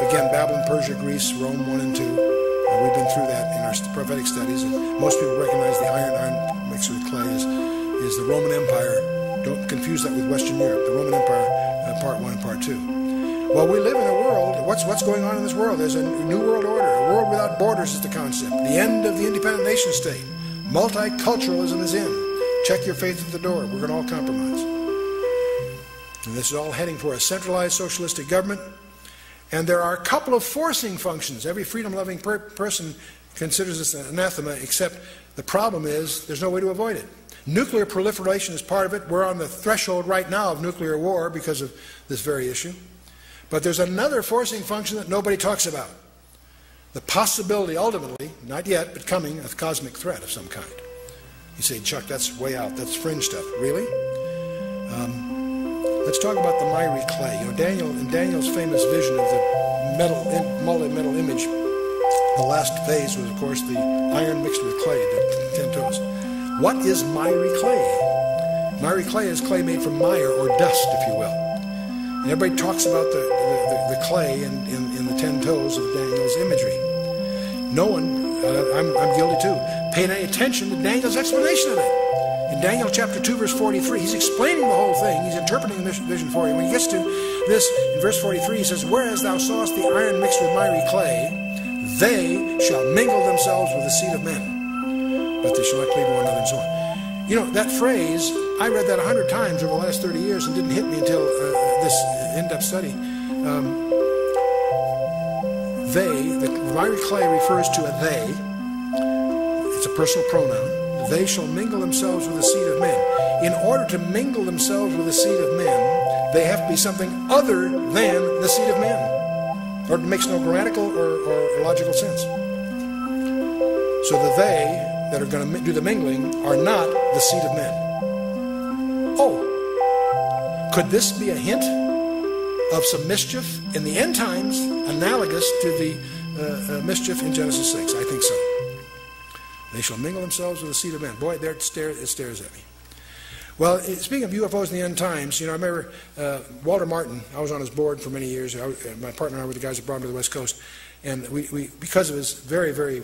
Again, Babylon, Persia, Greece, Rome 1 and 2. We've been through that in our prophetic studies, and most people recognize the iron mixed with clay is the Roman Empire. Don't confuse that with Western Europe. The Roman Empire, part 1 and part 2. Well, we live in a world, what's going on in this world? There's a new world order. A world without borders is the concept. The end of the independent nation state. Multiculturalism is in. Check your faith at the door. We're going to all compromise. And this is all heading for a centralized socialistic government. And there are a couple of forcing functions. Every freedom-loving person considers this an anathema, except the problem is there's no way to avoid it. Nuclear proliferation is part of it. We're on the threshold right now of nuclear war because of this very issue. But there's another forcing function that nobody talks about. The possibility, ultimately, not yet, but coming, of cosmic threat of some kind. You say, Chuck, that's way out. That's fringe stuff. Really? Let's talk about the miry clay. In Daniel's famous vision of the multi-metal image, the last phase was, of course, the iron mixed with clay, the 10 toes. What is miry clay? Miry clay is clay made from mire or dust, if you will. And everybody talks about the clay in the 10 toes of Daniel's imagery. No one, I'm guilty too, paid any attention to Daniel's explanation of it. In Daniel chapter 2, verse 43, he's explaining the whole thing. He's interpreting the vision for you. When he gets to this, in verse 43, he says, whereas thou sawest the iron mixed with miry clay, they shall mingle themselves with the seed of men, but they shall not cleave to one another, and so on. That phrase, I read that 100 times over the last 30 years and didn't hit me until this in-depth study. The miry clay refers to a they. It's a personal pronoun. They shall mingle themselves with the seed of men. In order to mingle themselves with the seed of men, they have to be something other than the seed of men. Or it makes no grammatical or logical sense. So the they that are going to do the mingling are not the seed of men. Oh, could this be a hint of some mischief in the end times analogous to the mischief in Genesis 6? I think so. They shall mingle themselves with the seed of men. Boy, there it stares at me. Well, speaking of UFOs in the end times, I remember Walter Martin. I was on his board for many years. My partner and I were the guys that brought him to the West Coast. And we because of his very, very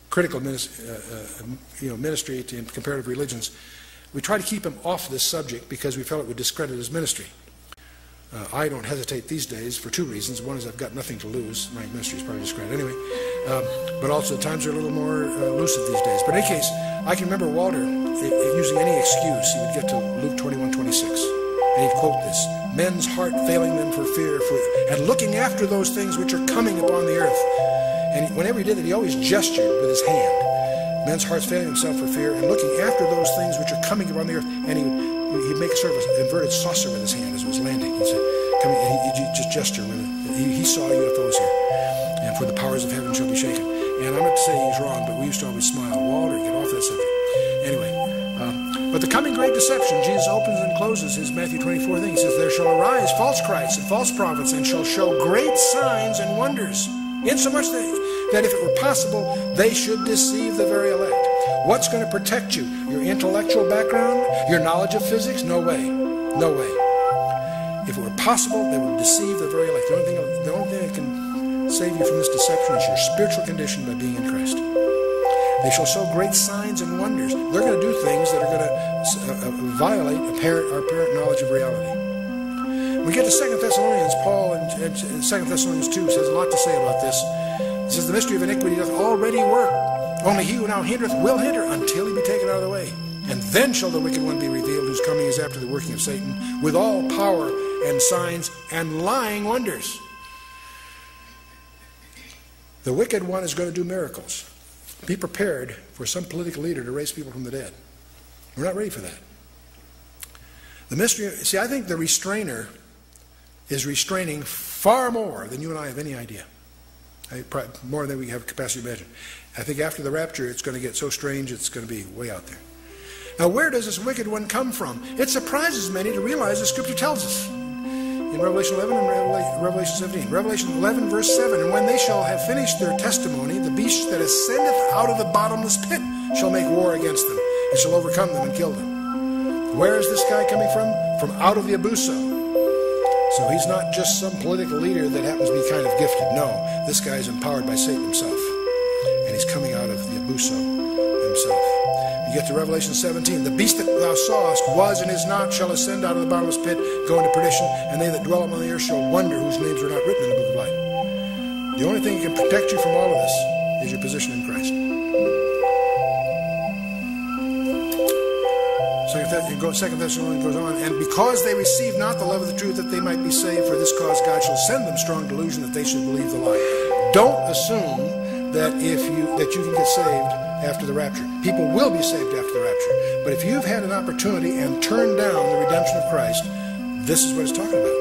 critical ministry to comparative religions, we tried to keep him off this subject because we felt it would discredit his ministry. I don't hesitate these days for two reasons. One is I've got nothing to lose. My ministry is probably discredited anyway. But also times are a little more lucid these days. But in any case, I can remember Walter using any excuse. He would get to Luke 21:26. And he'd quote this: men's heart failing them for fear, and looking after those things which are coming upon the earth. And whenever he did that, he always gestured with his hand. Men's hearts failing themselves for fear, and looking after those things which are coming upon the earth. And he'd make a sort of an inverted saucer with his hand as it was landing. He'd say, he'd just gesture with it. He saw UFOs here. And for the powers of heaven shall be shaken. And I'm not to say he's wrong, but we used to always smile. Walter, get off that subject. Anyway, but the coming great deception, Jesus opens and closes his Matthew 24 thing. He says, there shall arise false Christs and false prophets, and shall show great signs and wonders, insomuch that if it were possible, they should deceive the very elect. What's going to protect you? Your intellectual background? Your knowledge of physics? No way. No way. If it were possible, they would deceive the very elect. The only thing that can save you from this deception is your spiritual condition by being in Christ. They shall show great signs and wonders. They're going to do things that are going to violate our apparent knowledge of reality. We get to 2 Thessalonians, Paul in 2 Thessalonians 2 says a lot to say about this. He says, the mystery of iniquity doth already work. Only he who now hindereth will hinder until he be taken out of the way. And then shall the wicked one be revealed, whose coming is after the working of Satan, with all power and signs and lying wonders. The wicked one is going to do miracles. Be prepared for some political leader to raise people from the dead. We're not ready for that. The mystery, see, I think the restrainer is restraining far more than you and I have any idea. More than we have capacity to imagine. I think after the rapture, it's going to get so strange, it's going to be way out there. Now, where does this wicked one come from? It surprises many to realize the Scripture tells us. In Revelation 11 and Revelation 17. Revelation 11, verse 7, and when they shall have finished their testimony, the beast that ascendeth out of the bottomless pit shall make war against them, and shall overcome them and kill them. Where is this guy coming from? From out of the abuso. So he's not just some political leader that happens to be kind of gifted. No, this guy is empowered by Satan himself. And he's coming out of the abuso himself. You get to Revelation 17. The beast that thou sawest was and is not, shall ascend out of the bottomless pit, go into perdition, and they that dwell upon the earth shall wonder whose names were not written in the book of life. The only thing that can protect you from all of this is your position in Christ. 2 Thessalonians goes on, and because they receive not the love of the truth that they might be saved, for this cause God shall send them strong delusion that they should believe the lie. Don't assume that you can get saved after the rapture. People will be saved after the rapture. But if you've had an opportunity and turned down the redemption of Christ, this is what it's talking about.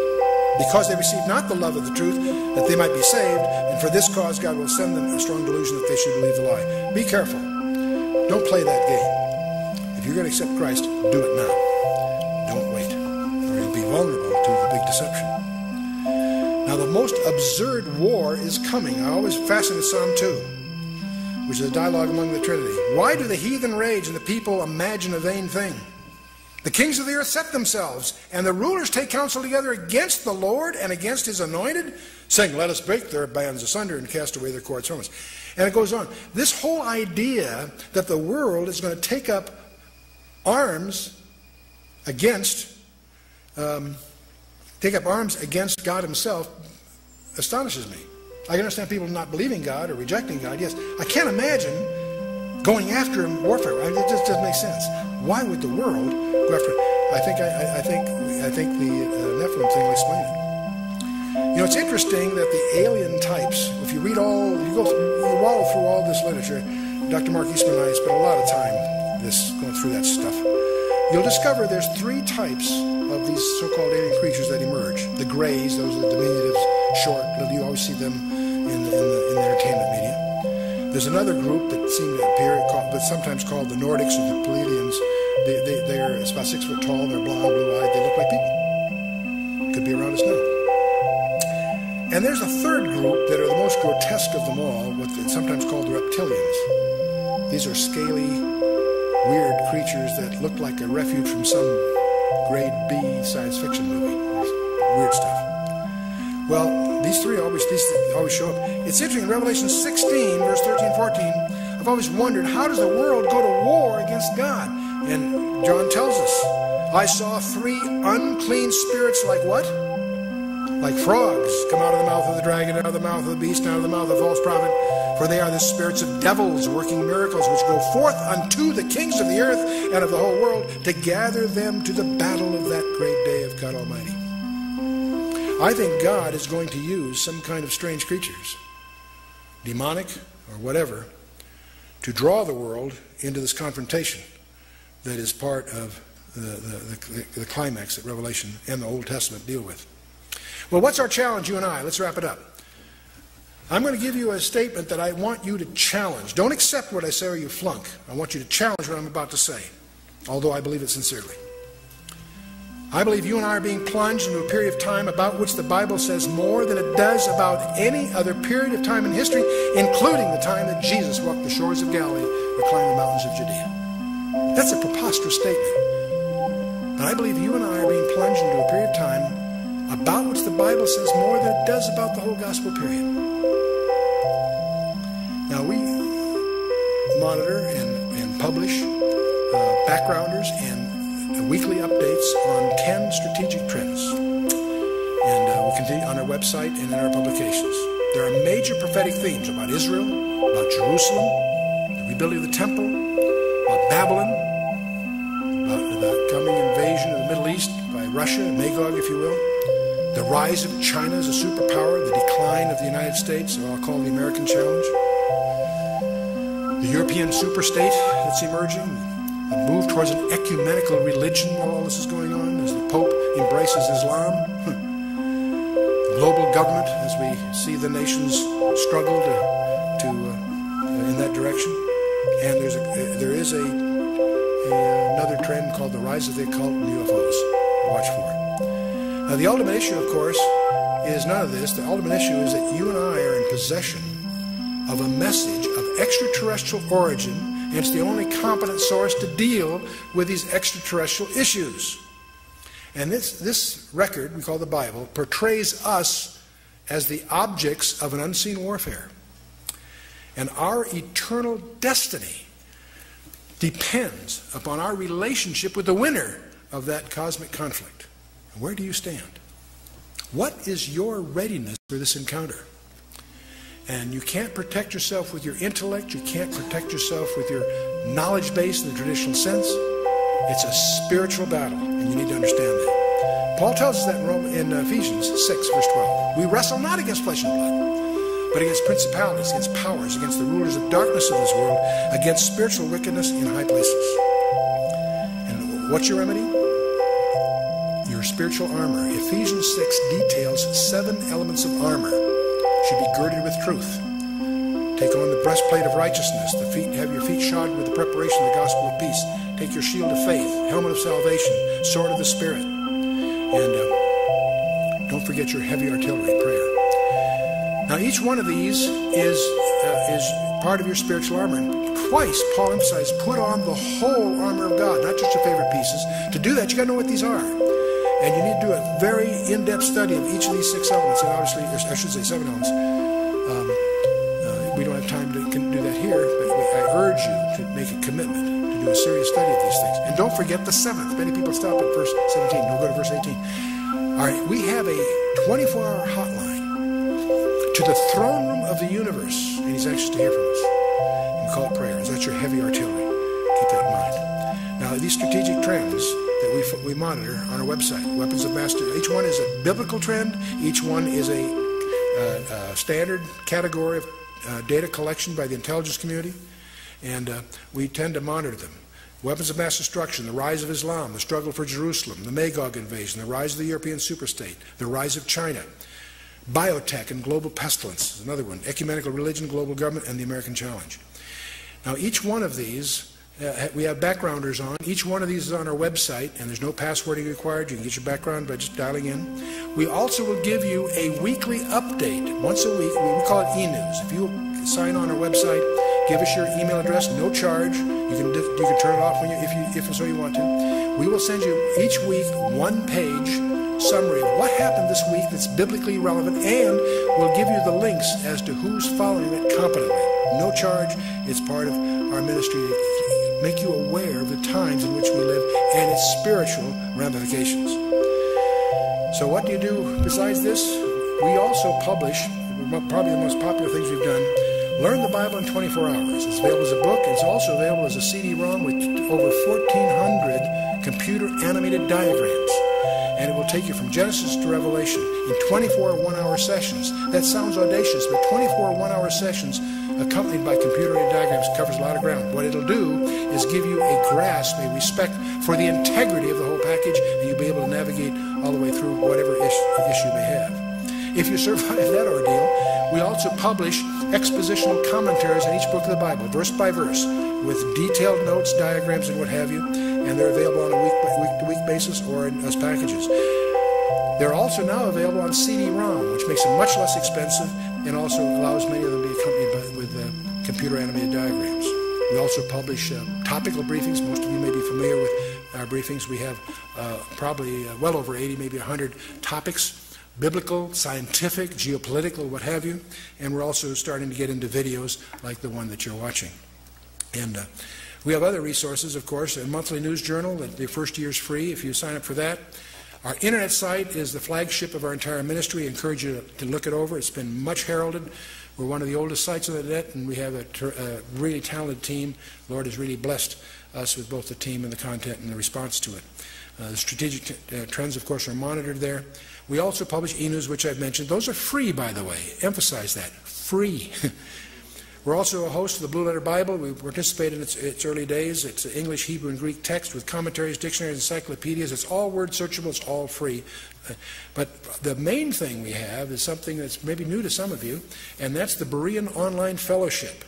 Because they received not the love of the truth that they might be saved, and for this cause God will send them a strong delusion that they should believe the lie. Be careful. Don't play that game. If you're going to accept Christ, do it now. Don't wait, or you'll be vulnerable to the big deception. Now, the most absurd war is coming. I always fasten to Psalm 2, which is a dialogue among the Trinity. Why do the heathen rage and the people imagine a vain thing? The kings of the earth set themselves, and the rulers take counsel together against the Lord and against his anointed, saying, let us break their bands asunder and cast away their cords from us. And it goes on. This whole idea that the world is going to take up arms against God himself astonishes me. I can understand people not believing God or rejecting God, yes. I can't imagine going after him warfare. It just doesn't make sense. Why would the world go after him? I think the Nephilim thing will explain it. You know, it's interesting that the alien types, if you read you wallow through all this literature. Dr. Mark Eastman and I spent a lot of time going through that stuff. You'll discover there's three types of these so-called alien creatures that emerge. The Greys, those are the diminutives, short, little. You always see them in the entertainment media. There's another group that seem to appear, but sometimes called the Nordics or the Pleiadians. They're about 6 foot tall. They're blonde, blue-eyed. They look like people. Could be around us now. And there's a third group that are the most grotesque of them all, what's sometimes called the reptilians. These are scaly, weird creatures that look like a refuge from some grade B science fiction movie. Weird stuff. Well, these always show up. It's interesting, in Revelation 16, verse 13, 14, I've always wondered, how does the world go to war against God? And John tells us, I saw 3 unclean spirits like what? Like frogs come out of the mouth of the dragon, out of the mouth of the beast, out of the mouth of the false prophet. For they are the spirits of devils working miracles, which go forth unto the kings of the earth and of the whole world to gather them to the battle of that great day of God Almighty. I think God is going to use some kind of strange creatures, demonic or whatever, to draw the world into this confrontation that is part of the climax that Revelation and the Old Testament deal with. Well, what's our challenge, you and I? Let's wrap it up. I'm going to give you a statement that I want you to challenge. Don't accept what I say or you flunk. I want you to challenge what I'm about to say, although I believe it sincerely. I believe you and I are being plunged into a period of time about which the Bible says more than it does about any other period of time in history, including the time that Jesus walked the shores of Galilee or climbed the mountains of Judea. That's a preposterous statement. But I believe you and I are being plunged into a period of time about which the Bible says more than it does about the whole gospel period. Now, we monitor and publish backgrounders and weekly updates on 10 strategic trends. And we continue on our website and in our publications. There are major prophetic themes about Israel, about Jerusalem, the rebuilding of the temple, about Babylon, about the coming invasion of the Middle East by Russia, Magog, if you will, the rise of China as a superpower, the decline of the United States, or I'll call the American challenge, the European superstate that's emerging, the move towards an ecumenical religion while all this is going on, as the Pope embraces Islam, global government as we see the nations struggle to in that direction, and there is another trend called the rise of the occult and UFOs. Watch for it. Now, the ultimate issue, of course, is none of this. The ultimate issue is that you and I are in possession of a message of extraterrestrial origin, and it's the only competent source to deal with these extraterrestrial issues. And this record, we call the Bible, portrays us as the objects of an unseen warfare. And our eternal destiny depends upon our relationship with the winner of that cosmic conflict. Where do you stand? What is your readiness for this encounter? And you can't protect yourself with your intellect. You can't protect yourself with your knowledge base in the traditional sense. It's a spiritual battle, and you need to understand that. Paul tells us that in Ephesians 6, verse 12. We wrestle not against flesh and blood, but against principalities, against powers, against the rulers of darkness of this world, against spiritual wickedness in high places. And what's your remedy? Your spiritual armor. Ephesians 6 details 7 elements of armor. Should be girded with truth. Take on the breastplate of righteousness. Have your feet shod with the preparation of the gospel of peace. Take your shield of faith, helmet of salvation, sword of the Spirit. And don't forget your heavy artillery, prayer. Now, each one of these is part of your spiritual armor. And twice, Paul emphasized, put on the whole armor of God, not just your favorite pieces. To do that, you got to know what these are. And you need to do a very in-depth study of each of these 6 elements. And obviously, I should say 7 elements. We don't have time to do that here, but I urge you to make a commitment to do a serious study of these things. And don't forget the 7th. Many people stop at verse 17. Don't go to verse 18. All right, we have a 24-hour hotline to the throne room of the universe, and he's anxious to hear from us. And we call it prayers. That's your heavy artillery. Keep that in mind. Now, these strategic trends that we monitor on our website, weapons of mass, each one is a biblical trend. Each one is a standard category of data collection by the intelligence community, and we tend to monitor them. Weapons of mass destruction, the rise of Islam, the struggle for Jerusalem, the Magog invasion, the rise of the European superstate, the rise of China, biotech and global pestilence is another one, ecumenical religion, global government, and the American challenge. Now, each one of these we have backgrounders on. Each one of these is on our website, and there's no passwording required. You can get your background by just dialing in. We also will give you a weekly update once a week. We call it e-news. If you sign on our website, Give us your email address, no charge. You can turn it off when if and so you want to. We will send you each week 1-page summary of what happened this week that's biblically relevant, and we'll give you the links as to who's following it competently. No charge. It's part of our ministry to make you aware of the times in which we live and its spiritual ramifications. So what do you do besides this? We also publish, probably the most popular things we've done, Learn the Bible in 24 Hours. It's available as a book. It's also available as a CD-ROM with over 1,400 computer-animated diagrams. And it will take you from Genesis to Revelation in 24 one-hour sessions. That sounds audacious, but 24 one-hour sessions accompanied by computer-animated diagrams covers a lot of ground. What it'll do is give you a grasp, a respect for the integrity of the whole package, and you'll be able to navigate all the way through whatever issue you may have. If you survive that ordeal, we also publish expositional commentaries on each book of the Bible, verse by verse, with detailed notes, diagrams, and what have you, and they're available on a week-to-week basis or as packages. They're also now available on CD-ROM, which makes them much less expensive and also allows many of them to be accompanied with computer-animated diagrams. We also publish topical briefings. Most of you may be familiar with our briefings. We have probably well over 80, maybe 100 topics. Biblical, scientific, geopolitical, what have you. And we're also starting to get into videos like the one that you're watching. And we have other resources, of course, a monthly news journal that the first year is free if you sign up for that. Our internet site is the flagship of our entire ministry. I encourage you to look it over. It's been much heralded. We're one of the oldest sites on the net, and we have a really talented team. The Lord has really blessed us with both the team and the content and the response to it. The strategic trends, of course, are monitored there. We also publish e-news, which I've mentioned. Those are free, by the way. Emphasize that. Free. We're also a host of the Blue Letter Bible. We participate in its early days. It's English, Hebrew, and Greek text with commentaries, dictionaries, encyclopedias. It's all word searchable. It's all free. But the main thing we have is something that's maybe new to some of you, and that's the Berean Online Fellowship.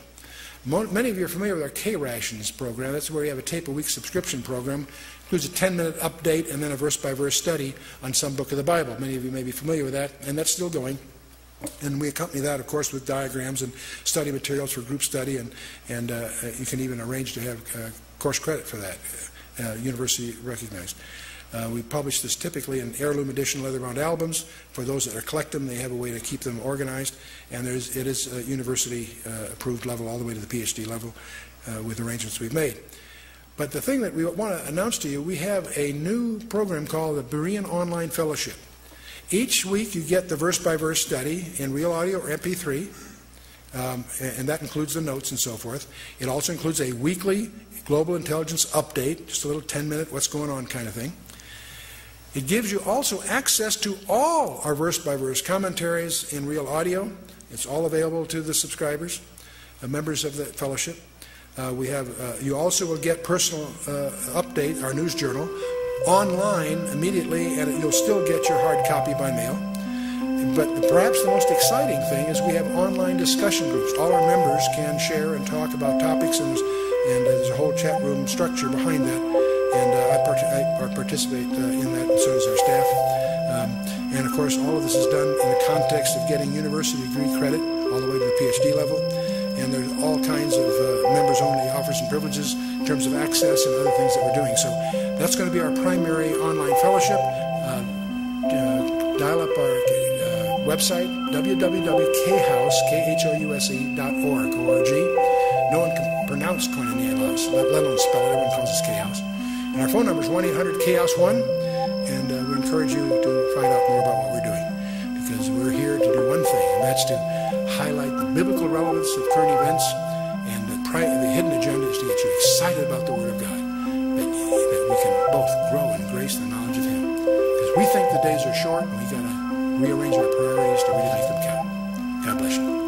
Many of you are familiar with our K-Rations program. That's where we have a tape-a-week subscription program. It includes a 10-minute update and then a verse-by-verse study on some book of the Bible. Many of you may be familiar with that, and that's still going. And we accompany that, of course, with diagrams and study materials for group study, and you can even arrange to have course credit for that, university recognized. We publish this typically in heirloom edition leather-bound albums. For those that collect them, they have a way to keep them organized, and it is a university-approved level all the way to the PhD level with arrangements we've made. But the thing that we want to announce to you, we have a new program called the Berean Online Fellowship. Each week you get the verse-by-verse study in real audio or MP3, and that includes the notes and so forth. It also includes a weekly global intelligence update, just a little 10-minute what's going on kind of thing. It gives you also access to all our verse-by-verse commentaries in real audio. It's all available to the subscribers, members of the fellowship. You also will get personal update, our news journal, online immediately, and you'll still get your hard copy by mail. But perhaps the most exciting thing is we have online discussion groups. All our members can share and talk about topics, and there's a whole chat room structure behind that. And I participate in that, and so does our staff. And of course, all of this is done in the context of getting university degree credit all the way to the PhD level. And there's all kinds of members-only offers and privileges in terms of access and other things that we're doing. So that's going to be our primary online fellowship. Dial up our website, www.khouse.org. No one can pronounce Koinonia House, let alone spell it. Everyone calls us K-House. And our phone number is 1-800-KHOUSE-1, and we encourage you to find out more about what we're doing, because we're here to do one thing, and that's to highlight the biblical relevance of current events, and the hidden agenda is to get you excited about the Word of God, that we can both grow in grace and the knowledge of Him. Because we think the days are short, and we've got to rearrange our priorities to really make them count. God bless you.